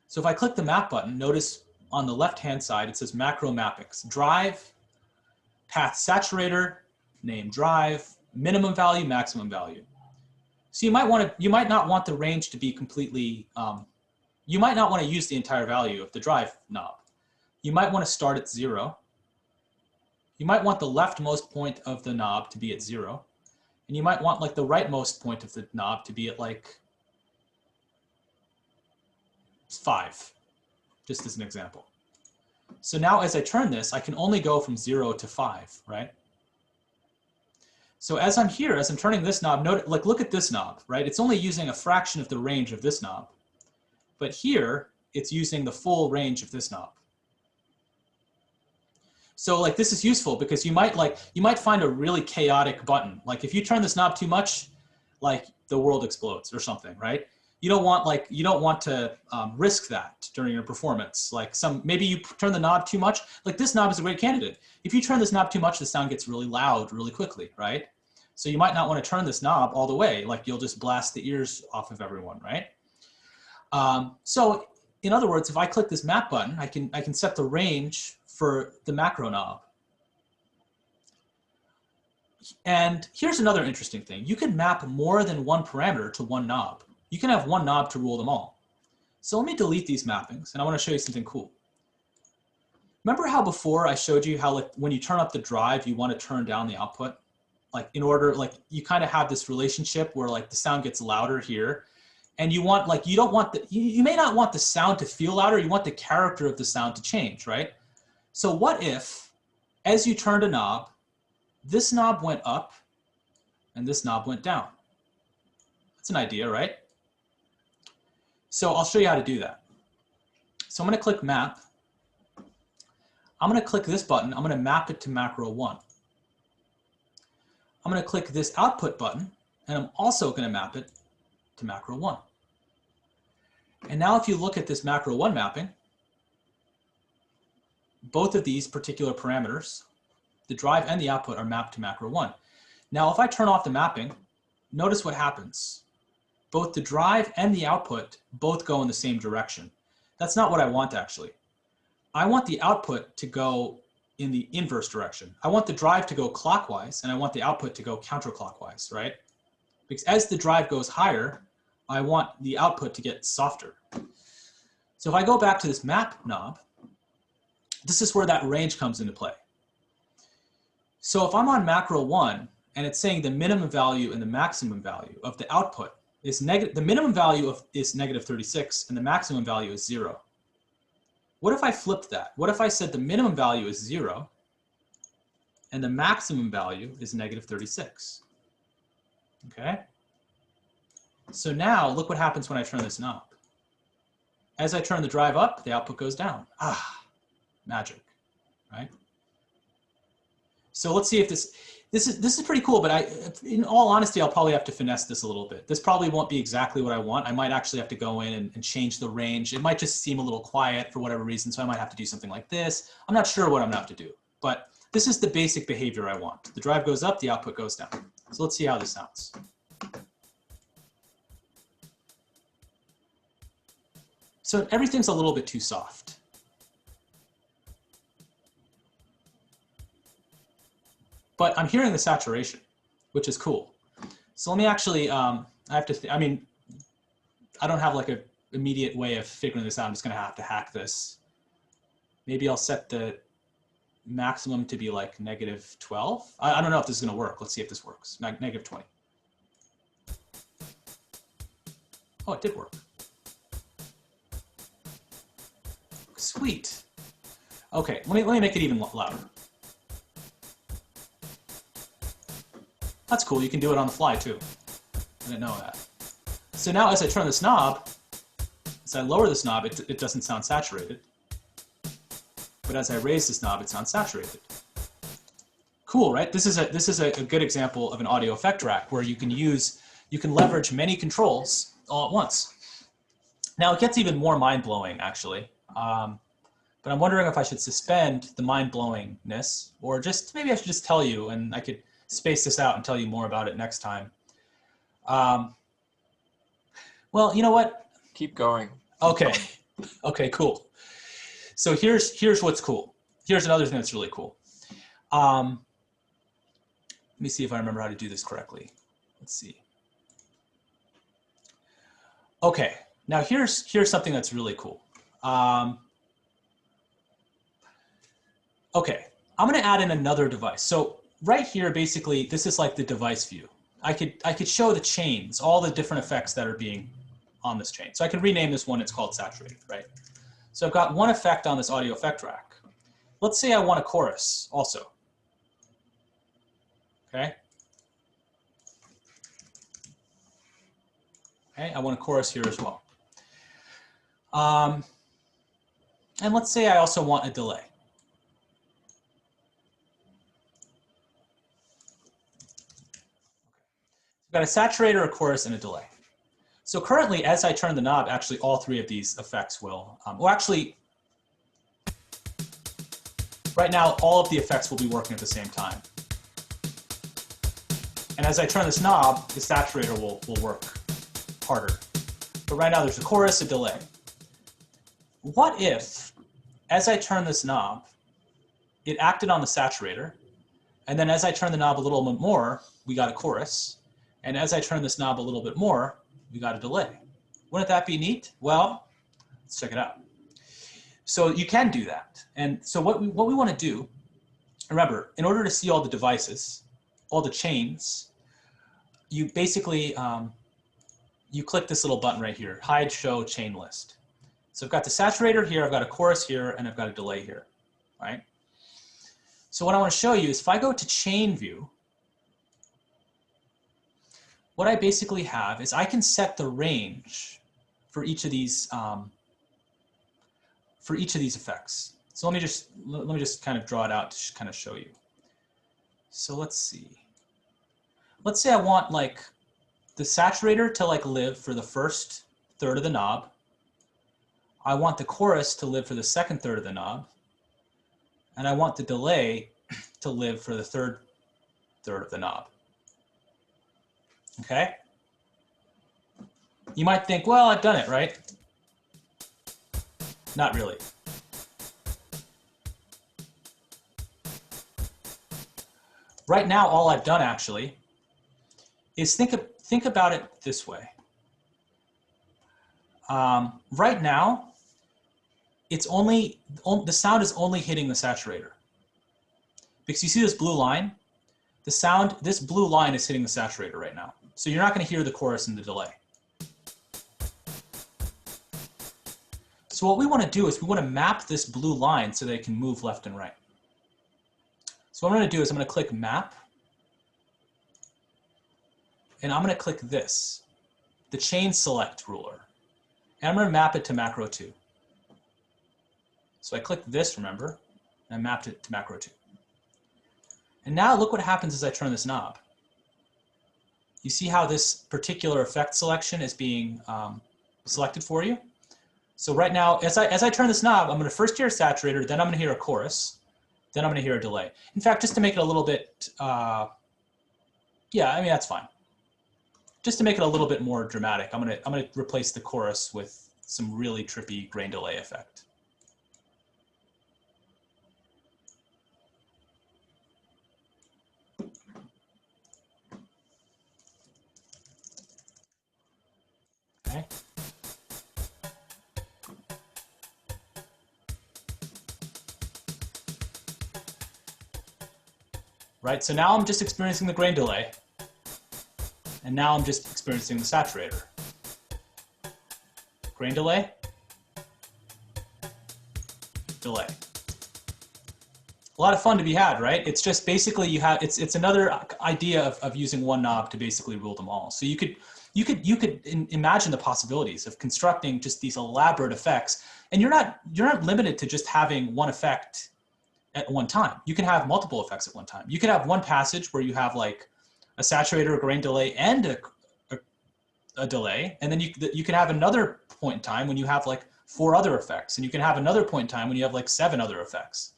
[SPEAKER 1] So if I click the map button, notice on the left-hand side, it says macro mappings, drive, path saturator, name drive, minimum value, maximum value. So you might not want the range to be completely, you might not want to use the entire value of the drive knob. You might want to start at 0. You might want the leftmost point of the knob to be at 0. And you might want like the rightmost point of the knob to be at like 5, just as an example. So now as I turn this, I can only go from 0 to 5, right? So as I'm here, as I'm turning this knob, look at this knob, right? It's only using a fraction of the range of this knob. But here, it's using the full range of this knob. So like this is useful because you might find a really chaotic button. Like if you turn this knob too much, like the world explodes or something, right? You don't want to risk that during your performance. Like maybe you turn the knob too much. Like this knob is a great candidate. If you turn this knob too much, the sound gets really loud really quickly, right? So you might not want to turn this knob all the way. Like you'll just blast the ears off of everyone, right? So in other words, if I click this map button, I can set the range for the macro knob. And here's another interesting thing. You can map more than one parameter to one knob. You can have one knob to rule them all. So let me delete these mappings, and I want to show you something cool. Remember how before I showed you how like when you turn up the drive, you want to turn down the output? Like in order, like you kind of have this relationship where like the sound gets louder here, And you want, like, you don't want the, you may not want the sound to feel louder, you want the character of the sound to change, right? So what if, as you turned a knob, this knob went up and this knob went down? That's an idea, right? So I'll show you how to do that. So I'm going to click map. I'm going to click this button. I'm going to map it to macro 1. I'm going to click this output button, and I'm also going to map it to macro 1. And now if you look at this macro 1 mapping, both of these particular parameters, the drive and the output, are mapped to macro 1. Now if I turn off the mapping, notice what happens. Both the drive and the output both go in the same direction. That's not what I want, actually. I want the output to go in the inverse direction. I want the drive to go clockwise, and I want the output to go counterclockwise, right? Because as the drive goes higher, I want the output to get softer. So if I go back to this map knob, this is where that range comes into play. So if I'm on macro 1, and it's saying the minimum value and the maximum value of the output is negative, the minimum value is negative 36, and the maximum value is 0. What if I flipped that? What if I said the minimum value is 0, and the maximum value is negative 36? Okay? So now look what happens when I turn this knob. As I turn the drive up, the output goes down. Ah, magic, right? So let's see if this is pretty cool, but in all honesty, I'll probably have to finesse this a little bit. This probably won't be exactly what I want. I might actually have to go in and change the range. It might just seem a little quiet for whatever reason, so I might have to do something like this. I'm not sure what I'm gonna have to do, but this is the basic behavior I want. The drive goes up, the output goes down. So let's see how this sounds. So everything's a little bit too soft. But I'm hearing the saturation, which is cool. So let me actually, I mean, I don't have like an immediate way of figuring this out. I'm just gonna have to hack this. Maybe I'll set the maximum to be like negative 12. I don't know if this is gonna work. Let's see if this works. Negative 20. Oh, it did work. Sweet. Okay, let me make it even louder. That's cool, you can do it on the fly too. I didn't know that. So now as I turn this knob, as I lower this knob, it doesn't sound saturated. But as I raise this knob, it sounds saturated. Cool, right? This is a good example of an audio effect rack where you can leverage many controls all at once. Now it gets even more mind-blowing actually. But I'm wondering if I should suspend the mind-blowingness, or just maybe I should just tell you, and I could space this out and tell you more about it next time. Well, you know what?
[SPEAKER 2] Keep going.
[SPEAKER 1] Okay. Okay, cool. So here's what's cool. Here's another thing that's really cool. Let me see if I remember how to do this correctly. Let's see. Okay, now here's something that's really cool. Okay, I'm gonna add in another device. So right here, basically, this is like the device view. I could show the chains, all the different effects that are being on this chain. So I can rename this one, it's called saturating, right? So I've got one effect on this audio effect rack. Let's say I want a chorus also. Okay. Okay, I want a chorus here as well. And let's say I also want a delay. I've got a saturator, a chorus, and a delay. So currently, as I turn the knob, actually all three of these effects will, well actually, right now all of the effects will be working at the same time. And as I turn this knob, the saturator will work harder. But right now there's a chorus, a delay. What if, as I turn this knob, it acted on the saturator, and then as I turn the knob a little bit more, we got a chorus, and as I turn this knob a little bit more, we got a delay. Wouldn't that be neat? Well, let's check it out. So you can do that. And so what we want to do, remember, in order to see all the devices, all the chains, you basically, you click this little button right here, hide show chain list. So I've got the saturator here, I've got a chorus here, and I've got a delay here, right? So what I want to show you is if I go to chain view, what I basically have is I can set the range for each of these effects. So let me just kind of draw it out to kind of show you. So let's see. Let's say I want like the saturator to like live for the first third of the knob. I want the chorus to live for the second third of the knob. And I want the delay to live for the third third of the knob. Okay? You might think, well, I've done it, right? Not really. Right now, all I've done actually is think about it this way. Right now, it's the sound is only hitting the saturator. Because you see this blue line? This blue line is hitting the saturator right now. So you're not going to hear the chorus and the delay. So what we want to do is we want to map this blue line so that it can move left and right. So what I'm going to do is I'm going to click map. And I'm going to click this, the chain select ruler. And I'm going to map it to macro 2. So I clicked this, remember, and I mapped it to macro 2. And now look what happens as I turn this knob. You see how this particular effect selection is being selected for you? So right now, as I turn this knob, I'm going to first hear a saturator, then I'm going to hear a chorus, then I'm going to hear a delay. In fact, just to make it a little bit, yeah, I mean, that's fine. Just to make it a little bit more dramatic, I'm going to replace the chorus with some really trippy grain delay effect. Okay. Right, so now I'm just experiencing the grain delay, and now I'm just experiencing the saturator. Grain delay, delay. A lot of fun to be had, right? It's just basically it's another idea of using one knob to basically rule them all. So you could imagine the possibilities of constructing just these elaborate effects, and you're not limited to just having one effect at one time. You can have multiple effects at one time. You can have one passage where you have like a saturator, a grain delay, and a delay, and then you can have another point in time when you have like 4 other effects, and you can have another point in time when you have like 7 other effects.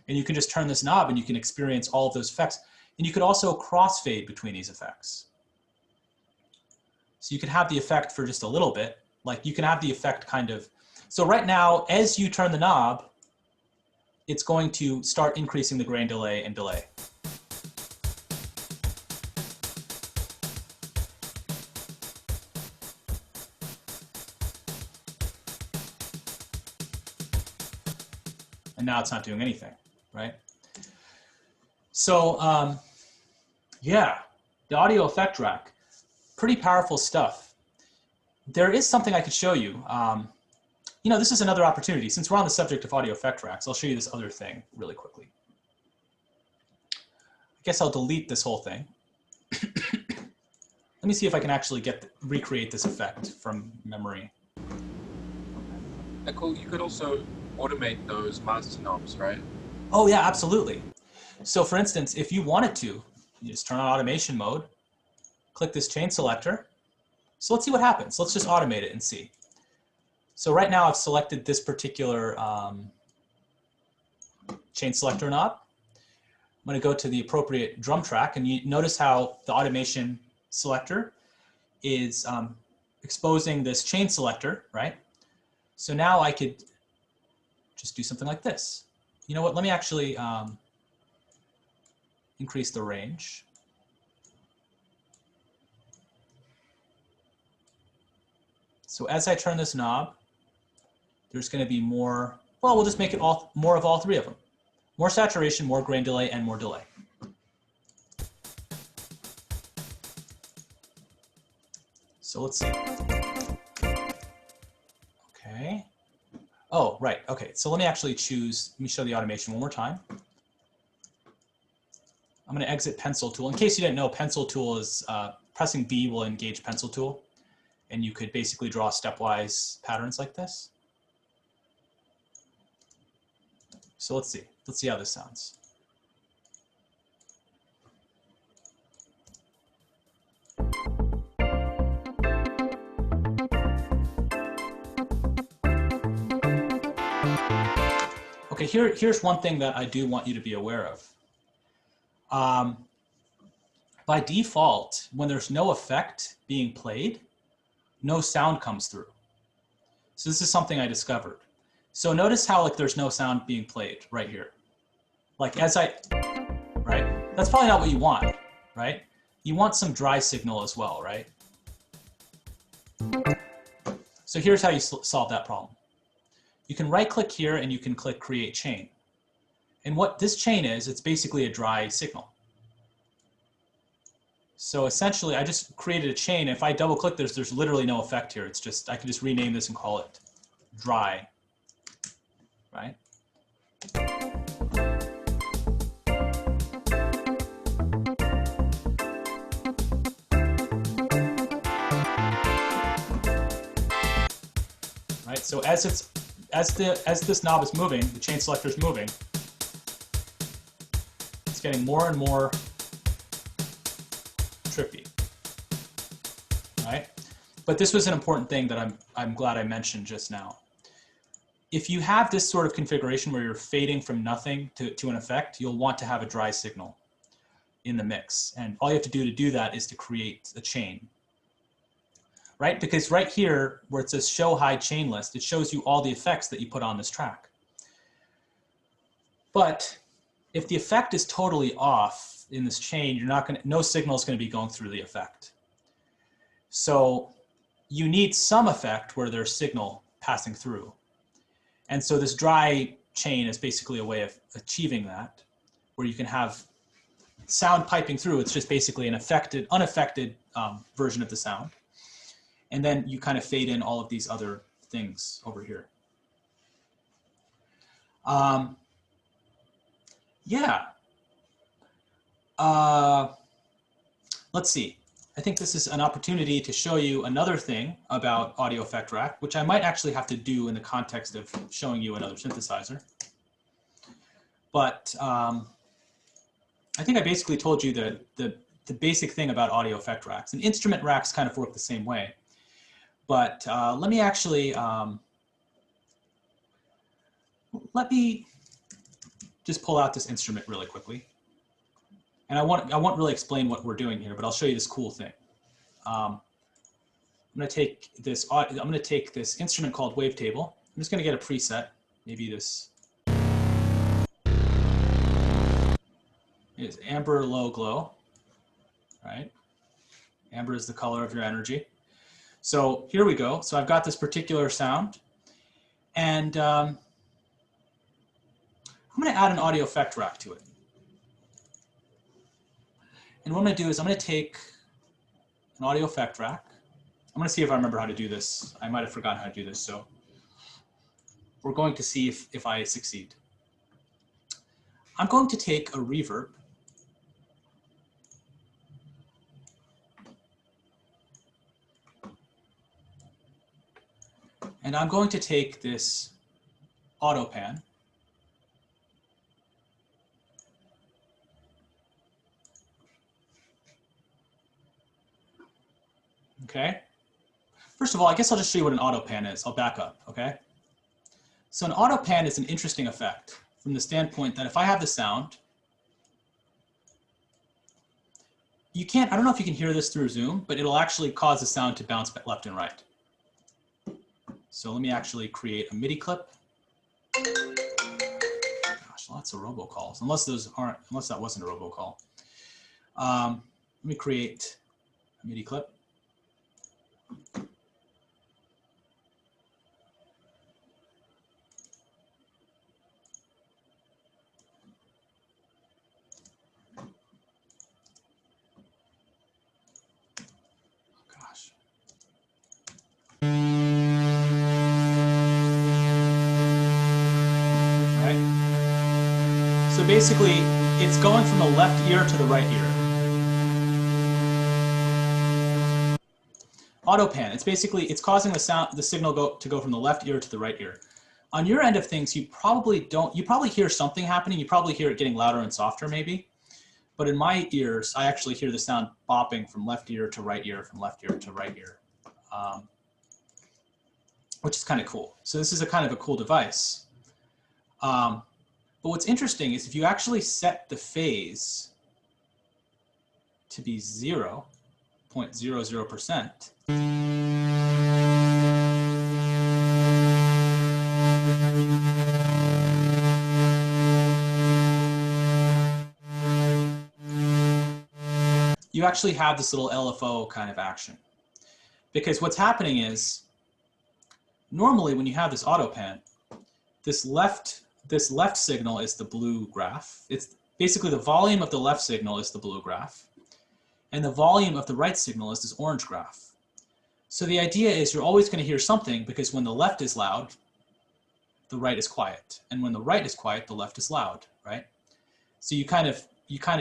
[SPEAKER 1] And you can just turn this knob and you can experience all of those effects. And you could also crossfade between these effects. So you can have the effect for just a little bit, like you can have the effect kind of, so right now, as you turn the knob, it's going to start increasing the grain delay and delay. And now it's not doing anything, right? So yeah, the audio effect rack, pretty powerful stuff. There is something I could show you. You know, this is another opportunity. Since we're on the subject of audio effect racks, I'll show you this other thing really quickly. I guess I'll delete this whole thing. Let me see if I can actually recreate this effect from memory.
[SPEAKER 2] Nakul, you could also automate those master knobs, right?
[SPEAKER 1] Oh yeah, absolutely. So for instance, if you wanted to, you just turn on automation mode, click this chain selector. So let's see what happens. Let's just automate it and see. So right now I've selected this particular chain selector knob. I'm going to go to the appropriate drum track, and you notice how the automation selector is exposing this chain selector, right? So now I could just do something like this. You know what, let me actually increase the range. So as I turn this knob, there's going to be more, well, we'll just make it more of all 3 of them. More saturation, more grain delay, and more delay. So So let's see. Okay. Oh, right. Okay. So let me actually choose, let me show the automation one more time. I'm going to exit pencil tool. In case you didn't know, pencil tool is pressing B will engage pencil tool. And you could basically draw stepwise patterns like this. So let's see. Let's see how this sounds. Okay, here's one thing that I do want you to be aware of. By default, when there's no effect being played, no sound comes through. So this is something I discovered. So notice how like there's no sound being played right here. Like as I, right? That's probably not what you want, right? You want some dry signal as well, right? So here's how you solve that problem. You can right click here and you can click create chain. And what this chain is, it's basically a dry signal. So essentially I just created a chain. If I double click, there's literally no effect here. It's just, I can just rename this and call it dry, right? Right, so as this knob is moving, the chain selector is moving, it's getting more and more trippy, right? But this was an important thing that I'm glad I mentioned just now. If you have this sort of configuration where you're fading from nothing to an effect, you'll want to have a dry signal in the mix. And all you have to do that is to create a chain. Right? Because right here, where it says show hide chain list, it shows you all the effects that you put on this track. But if the effect is totally off in this chain, you're not going to, no signal is going to be going through the effect. So you need some effect where there's signal passing through. And so this dry chain is basically a way of achieving that, where you can have sound piping through. It's just basically an unaffected version of the sound. And then you kind of fade in all of these other things over here. Yeah. Let's see. I think this is an opportunity to show you another thing about audio effect rack, which I might actually have to do in the context of showing you another synthesizer. But I think I basically told you the basic thing about audio effect racks. And instrument racks kind of work the same way. But let me actually, let me just pull out this instrument really quickly. And I won't really explain what we're doing here, but I'll show you this cool thing. I'm going to take this instrument called wavetable. I'm just going to get a preset, maybe this is amber low glow, right? Amber is the color of your energy. So here we go. So I've got this particular sound, and I'm going to add an audio effect rack to it. And what I'm going to do is I'm going to take an audio effect rack. I'm going to see if I remember how to do this. I might have forgotten how to do this, so we're going to see if I succeed. I'm going to take a reverb. And I'm going to take this auto pan. Okay. First of all, I guess I'll just show you what an auto pan is. I'll back up, okay? So an auto pan is an interesting effect from the standpoint that if I have the sound, you can't, I don't know if you can hear this through Zoom, but it'll actually cause the sound to bounce left and right. So let me actually create a MIDI clip. Gosh, lots of robocalls, unless that wasn't a robocall. Let me create a MIDI clip. Gosh. Right? So basically, it's going from the left ear to the right ear. Autopan, it's causing the signal to go from the left ear to the right ear. On your end of things, you probably hear something happening. You probably hear it getting louder and softer maybe. But in my ears, I actually hear the sound bopping from left ear to right ear, from left ear to right ear, which is kind of cool. So this is a kind of a cool device. But what's interesting is if you actually set the phase to be 0.00%, you actually have this little LFO kind of action. Because what's happening is, normally when you have this autopan, this left signal is the blue graph. It's basically the volume of the left signal is the blue graph, and the volume of the right signal is this orange graph. So the idea is you're always going to hear something, because when the left is loud, the right is quiet, and when the right is quiet, the left is loud, right? So you kind of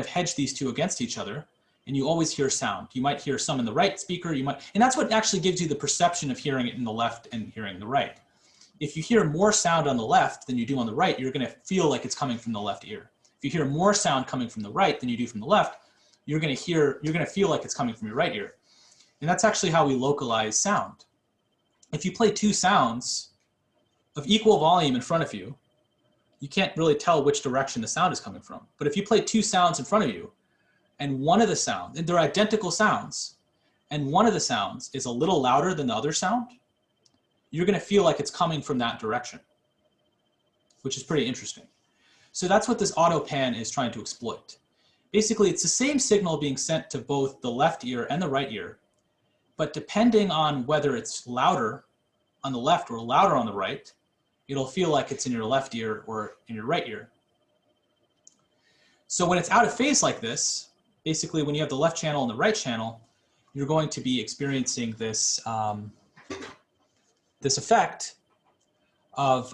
[SPEAKER 1] hedge these two against each other, and you always hear sound. You might hear some in the right speaker, and that's what actually gives you the perception of hearing it in the left and hearing the right. If you hear more sound on the left than you do on the right, you're going to feel like it's coming from the left ear. If you hear more sound coming from the right than you do from the left, you're going to feel like it's coming from your right ear. And that's actually how we localize sound. If you play two sounds of equal volume in front of you, you can't really tell which direction the sound is coming from. But if you play two sounds in front of you, and one of the sounds, and they're identical sounds, and one of the sounds is a little louder than the other sound, you're going to feel like it's coming from that direction, which is pretty interesting. So that's what this autopan is trying to exploit. Basically, it's the same signal being sent to both the left ear and the right ear, but depending on whether it's louder on the left or louder on the right, it'll feel like it's in your left ear or in your right ear. So when it's out of phase like this, basically when you have the left channel and the right channel, you're going to be experiencing this, this effect of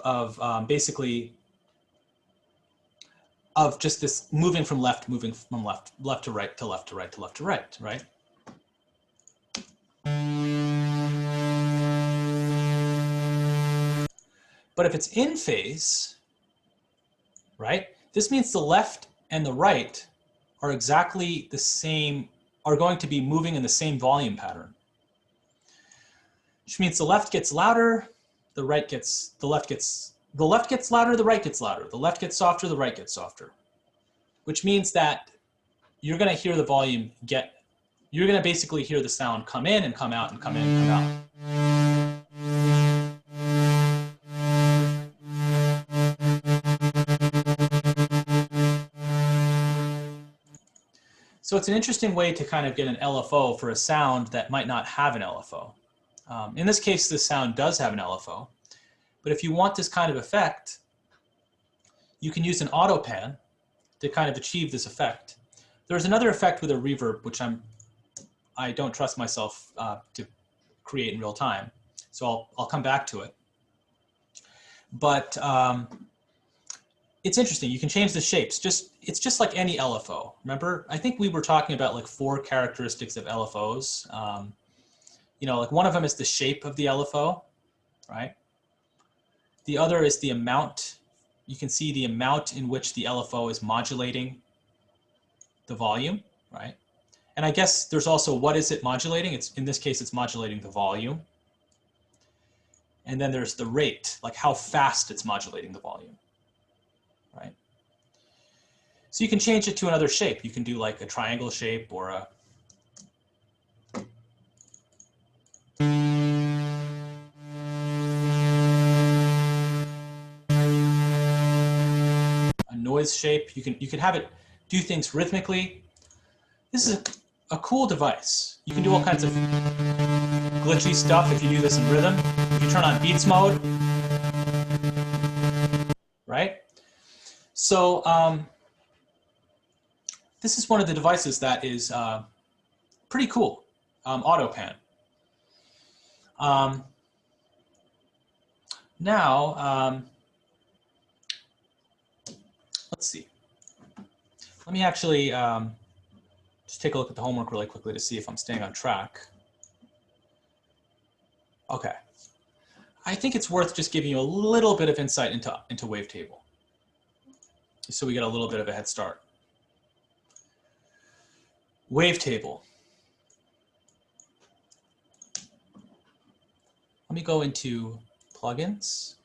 [SPEAKER 1] just this moving from left to right to left to right to left to right, right? But if it's in phase, right, this means the left and the right are exactly the same, are going to be moving in the same volume pattern. Which means the left gets louder, the left gets louder, the right gets louder. The left gets softer, the right gets softer. Which means that you're going to hear the volume you're going to basically hear the sound come in and come out and come in and come out. So it's an interesting way to kind of get an LFO for a sound that might not have an LFO. In this case, this sound does have an LFO. But if you want this kind of effect, you can use an autopan to kind of achieve this effect. There's another effect with a reverb, which I don't trust myself to create in real time. So I'll come back to it. But it's interesting. You can change the shapes. It's just like any LFO. Remember, I think we were talking about like 4 characteristics of LFOs. You know, like one of them is the shape of the LFO, right? The other is the amount. You can see the amount in which the LFO is modulating the volume, right? And I guess there's also what is it modulating? In this case, it's modulating the volume. And then there's the rate, like how fast it's modulating the volume, right? So you can change it to another shape. You can do like a triangle shape or a noise shape. You can have it do things rhythmically. This is a cool device. You can do all kinds of glitchy stuff if you do this in rhythm. If you turn on beats mode, right? So this is one of the devices that is pretty cool, autopan. now, let's see. Let me actually just take a look at the homework really quickly to see if I'm staying on track. Okay. I think it's worth just giving you a little bit of insight into wavetable, so we get a little bit of a head start. Wavetable. Let me go into plugins,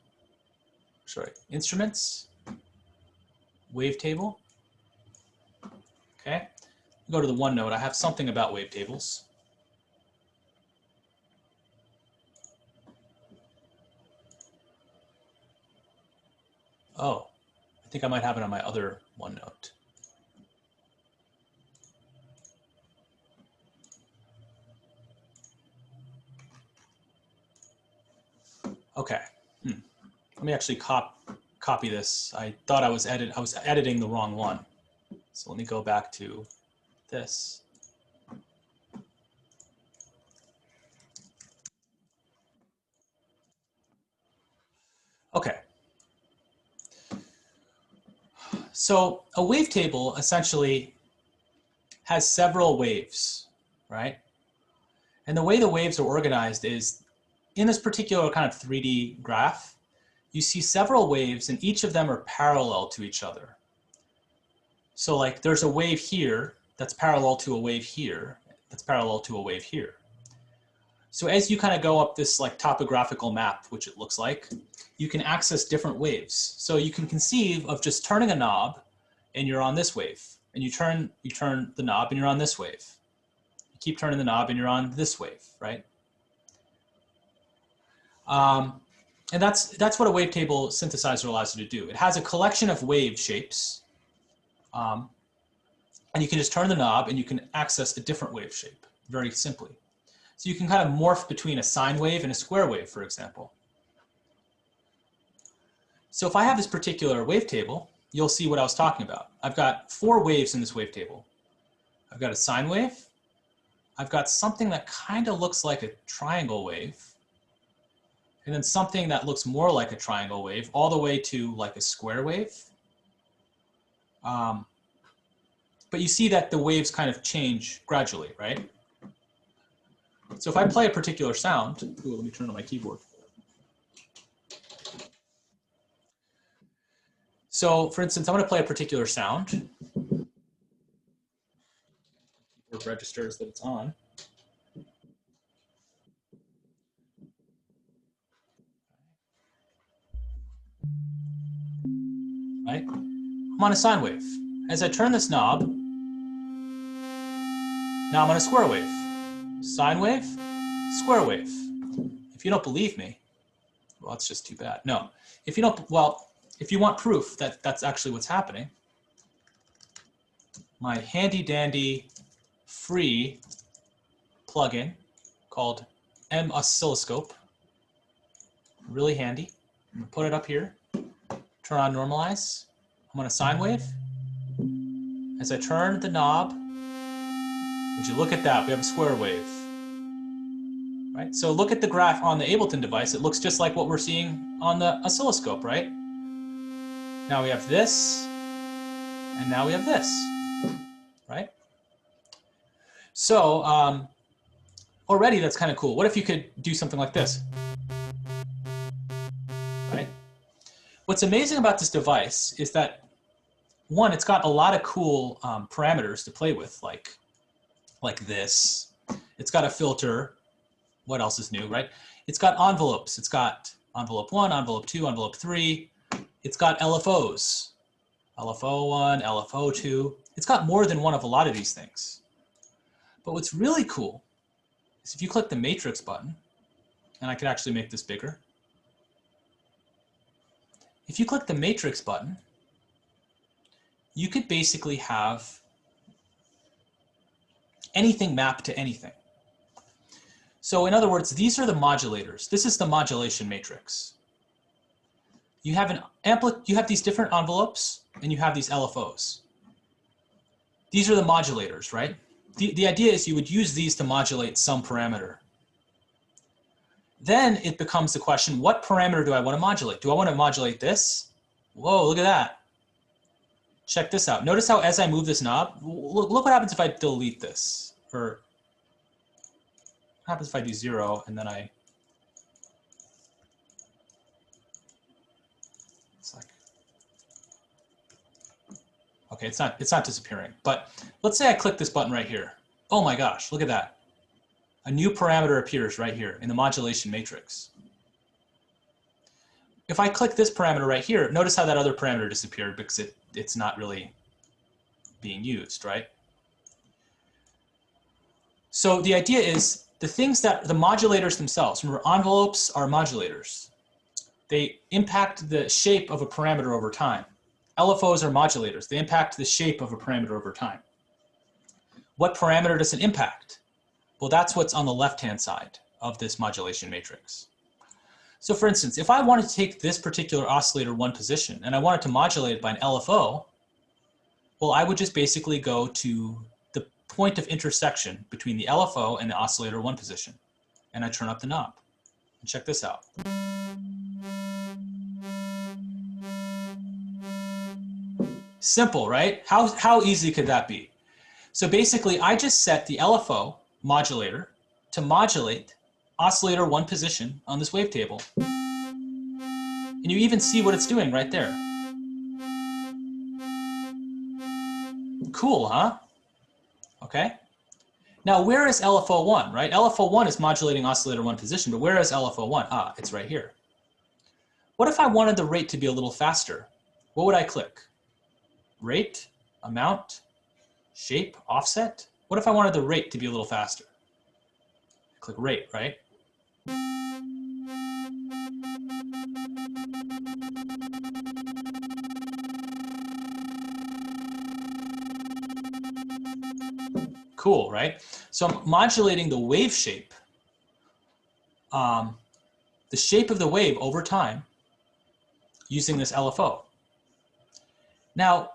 [SPEAKER 1] sorry, instruments, wavetable. Okay, go to the OneNote. I have something about wavetables. Oh, I think I might have it on my other OneNote. Okay, let me actually copy this. I thought I was editing the wrong one. So let me go back to this. Okay. So a wavetable essentially has several waves, right? And the way the waves are organized is in this particular kind of 3D graph, you see several waves and each of them are parallel to each other. So like there's a wave here that's parallel to a wave here, that's parallel to a wave here. So as you kind of go up this like topographical map, which it looks like, you can access different waves. So you can conceive of just turning a knob and you're on this wave. And you turn the knob and you're on this wave. You keep turning the knob and you're on this wave, right? And that's what a wavetable synthesizer allows you to do. It has a collection of wave shapes. And you can just turn the knob and you can access a different wave shape very simply. So you can kind of morph between a sine wave and a square wave, for example. So if I have this particular wavetable, you'll see what I was talking about. I've got 4 waves in this wavetable. I've got a sine wave. I've got something that kind of looks like a triangle wave. And then something that looks more like a triangle wave, all the way to like a square wave. But you see that the waves kind of change gradually, right? So if I play a particular sound, ooh, let me turn on my keyboard. So for instance, I'm going to play a particular sound. Keyboard registers that it's on. Right? I'm on a sine wave. As I turn this knob, now I'm on a square wave. Sine wave, square wave. If you don't believe me, well, that's just too bad. No, if you don't, well, if you want proof that that's actually what's happening, my handy dandy free plugin called MUS, really handy. I'm gonna put it up here, turn on normalize. I'm on a sine wave. As I turn the knob, would you look at that, we have a square wave. Right? So look at the graph on the Ableton device. It looks just like what we're seeing on the oscilloscope, right? Now we have this, and now we have this, right? So already that's kind of cool. What if you could do something like this? Right? What's amazing about this device is that, one, it's got a lot of cool parameters to play with, like this. It's got a filter. What else is new, right? It's got envelopes. It's got envelope 1, envelope 2, envelope 3. It's got LFOs. LFO 1, LFO 2. It's got more than one of a lot of these things. But what's really cool is if you click the matrix button, and I could actually make this bigger. If you click the matrix button, you could basically have anything mapped to anything. So in other words, these are the modulators. This is the modulation matrix. You have these different envelopes and you have these LFOs. These are the modulators, right? The idea is you would use these to modulate some parameter. then it becomes the question, what parameter do I want to modulate? Do I want to modulate this? Whoa, look at that. Check this out. Notice how as I move this knob, look what happens if I delete this. Or what happens if I do 0 and then it's like, okay, it's not disappearing. But let's say I click this button right here. Oh my gosh, look at that. A new parameter appears right here in the modulation matrix. If I click this parameter right here, notice how that other parameter disappeared because it's not really being used, right? So the idea is the things that the modulators themselves, remember envelopes are modulators. They impact the shape of a parameter over time. LFOs are modulators. They impact the shape of a parameter over time. What parameter does it impact? Well, that's what's on the left-hand side of this modulation matrix. So for instance, if I wanted to take this particular oscillator one position and I wanted to modulate it by an LFO, well, I would just basically go to the point of intersection between the LFO and the oscillator one position. And I turn up the knob. And check this out. Simple, right? How easy could that be? So basically, I just set the LFO modulator to modulate oscillator one position on this wavetable. And you even see what it's doing right there. Cool, huh? Okay. Now, where is LFO1, right? LFO1 is modulating oscillator one position, but where is LFO1? Ah, it's right here. What if I wanted the rate to be a little faster? What would I click? Rate, amount, shape, offset? What if I wanted the rate to be a little faster? Click rate, right? Cool, right? So I'm modulating the wave shape, the shape of the wave over time using this LFO. Now,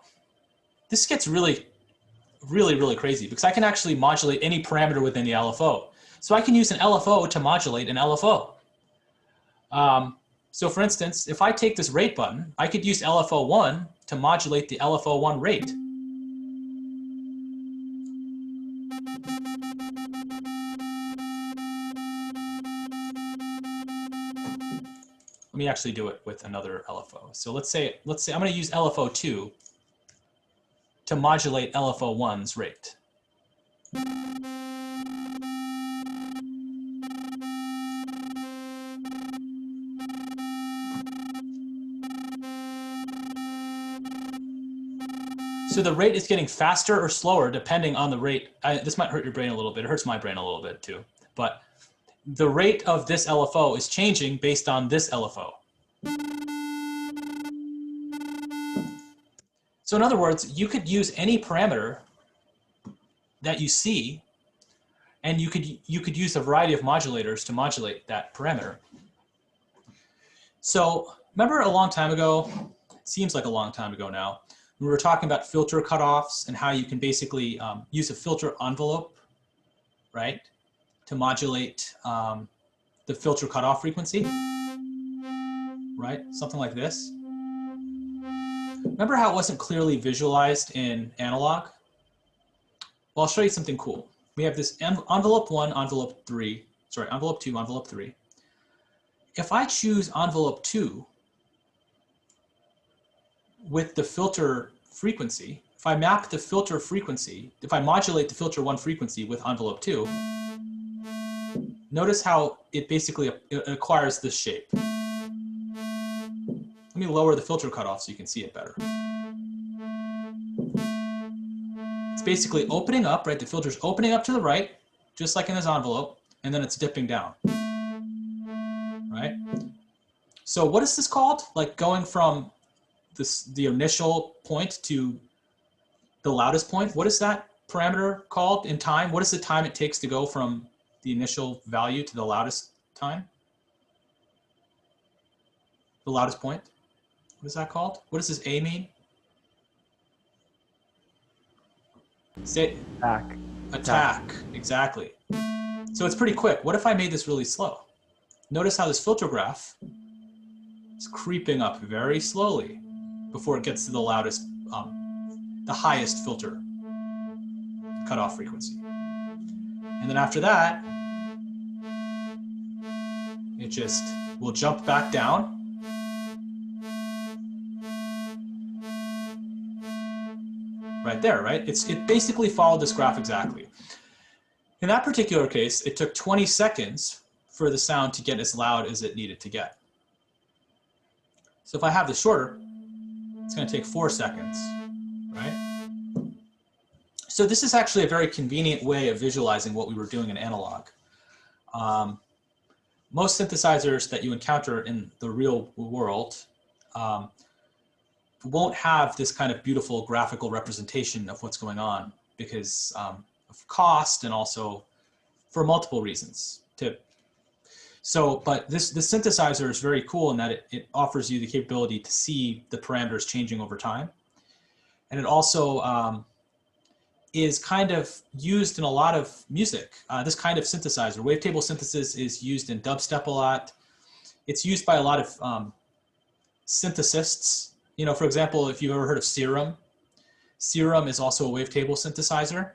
[SPEAKER 1] this gets really crazy because I can actually modulate any parameter within the LFO. So I can use an LFO to modulate an LFO. So for instance, if I take this rate button, I could use LFO1 to modulate the LFO1 rate. Let me actually do it with another LFO. So let's say I'm going to use LFO2 to modulate LFO1's rate. So the rate is getting faster or slower depending on the rate. This might hurt your brain a little bit. It hurts my brain a little bit too. But the rate of this LFO is changing based on this LFO. So in other words, you could use any parameter that you see, and you could use a variety of modulators to modulate that parameter. So remember a long time ago, it seems like a long time ago now, we were talking about filter cutoffs and how you can basically use a filter envelope, right, to modulate the filter cutoff frequency, right? Something like this. Remember how it wasn't clearly visualized in analog? Well, I'll show you something cool. We have this envelope 1, envelope 3, sorry, envelope 2, envelope 3. If I choose envelope 2 with the filter frequency, if I map the filter frequency, if I modulate the filter 1 frequency with envelope 2, notice how it basically acquires this shape. Let me lower the filter cutoff so you can see it better. It's basically opening up, right? The filter's opening up to the right, just like in this envelope, and then it's dipping down, right? So what is this called? Like going from the initial point to the loudest point? What is that parameter called in time? What is the time it takes to go from the initial value to the loudest time? The loudest point? What is that called? What does this A mean? Say
[SPEAKER 4] Attack.
[SPEAKER 1] Attack, exactly. So it's pretty quick. What if I made this really slow? notice how this filter graph is creeping up very slowly before it gets to the loudest, the highest filter cutoff frequency. And then after that, it just will jump back down. Right there, right? It basically followed this graph exactly. In that particular case, it took 20 seconds for the sound to get as loud as it needed to get. So if I have this shorter, it's going to take 4 seconds, right? So this is actually a very convenient way of visualizing what we were doing in analog. Most synthesizers that you encounter in the real world won't have this kind of beautiful graphical representation of what's going on because of cost and also for multiple reasons. But this synthesizer is very cool in that it offers you the capability to see the parameters changing over time. And it also is kind of used in a lot of music. This kind of synthesizer, wavetable synthesis, is used in dubstep a lot. It's used by a lot of synthesists. You know, for example, if you've ever heard of Serum, Serum is also a wavetable synthesizer.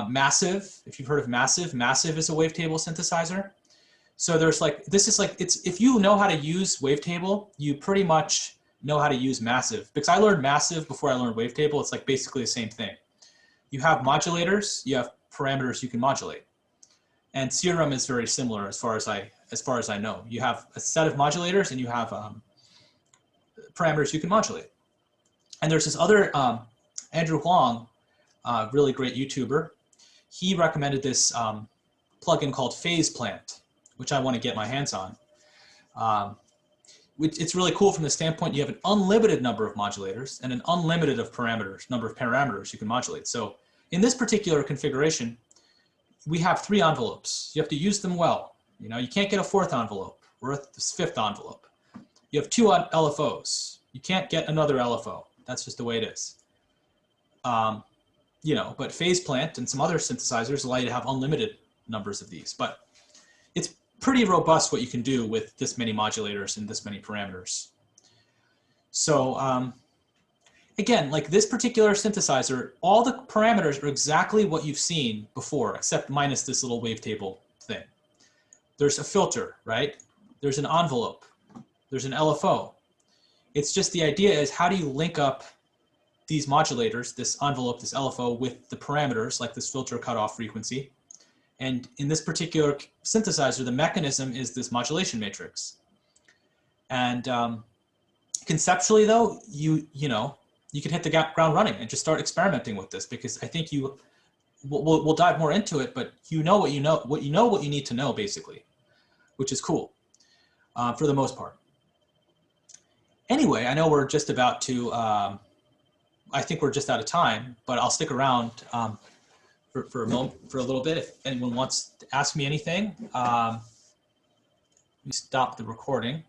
[SPEAKER 1] Massive, if you've heard of Massive, Massive is a wavetable synthesizer. So there's like, this is like, if you know how to use wavetable, you pretty much know how to use Massive. Because I learned Massive before I learned wavetable, it's like basically the same thing. You have modulators, you have parameters you can modulate. And Serum is very similar as far as I know. You have a set of modulators and you have parameters you can modulate. And there's this other, Andrew Huang, really great YouTuber. He recommended this plugin called Phase Plant, which I want to get my hands on. It's really cool from the standpoint you have an unlimited number of modulators and an unlimited number of parameters you can modulate. So in this particular configuration, we have 3 envelopes. You have to use them well. You know, you can't get a 4th envelope or a 5th envelope. You have 2 LFOs. You can't get another LFO. That's just the way it is. You know, but Phase Plant and some other synthesizers allow you to have unlimited numbers of these. But it's pretty robust what you can do with this many modulators and this many parameters. So again, like this particular synthesizer, all the parameters are exactly what you've seen before, except minus this little wavetable thing. There's a filter, right? There's an envelope. There's an LFO. It's just the idea is how do you link up these modulators, this envelope, this LFO, with the parameters like this filter cutoff frequency. And in this particular synthesizer, the mechanism is this modulation matrix. And conceptually though, you can hit the ground running and just start experimenting with this, because I think we'll dive more into it, but you know what you need to know basically, which is cool for the most part. Anyway, I know we're just about to, I think we're just out of time, but I'll stick around for a moment, for a little bit. If anyone wants to ask me anything, let me stop the recording.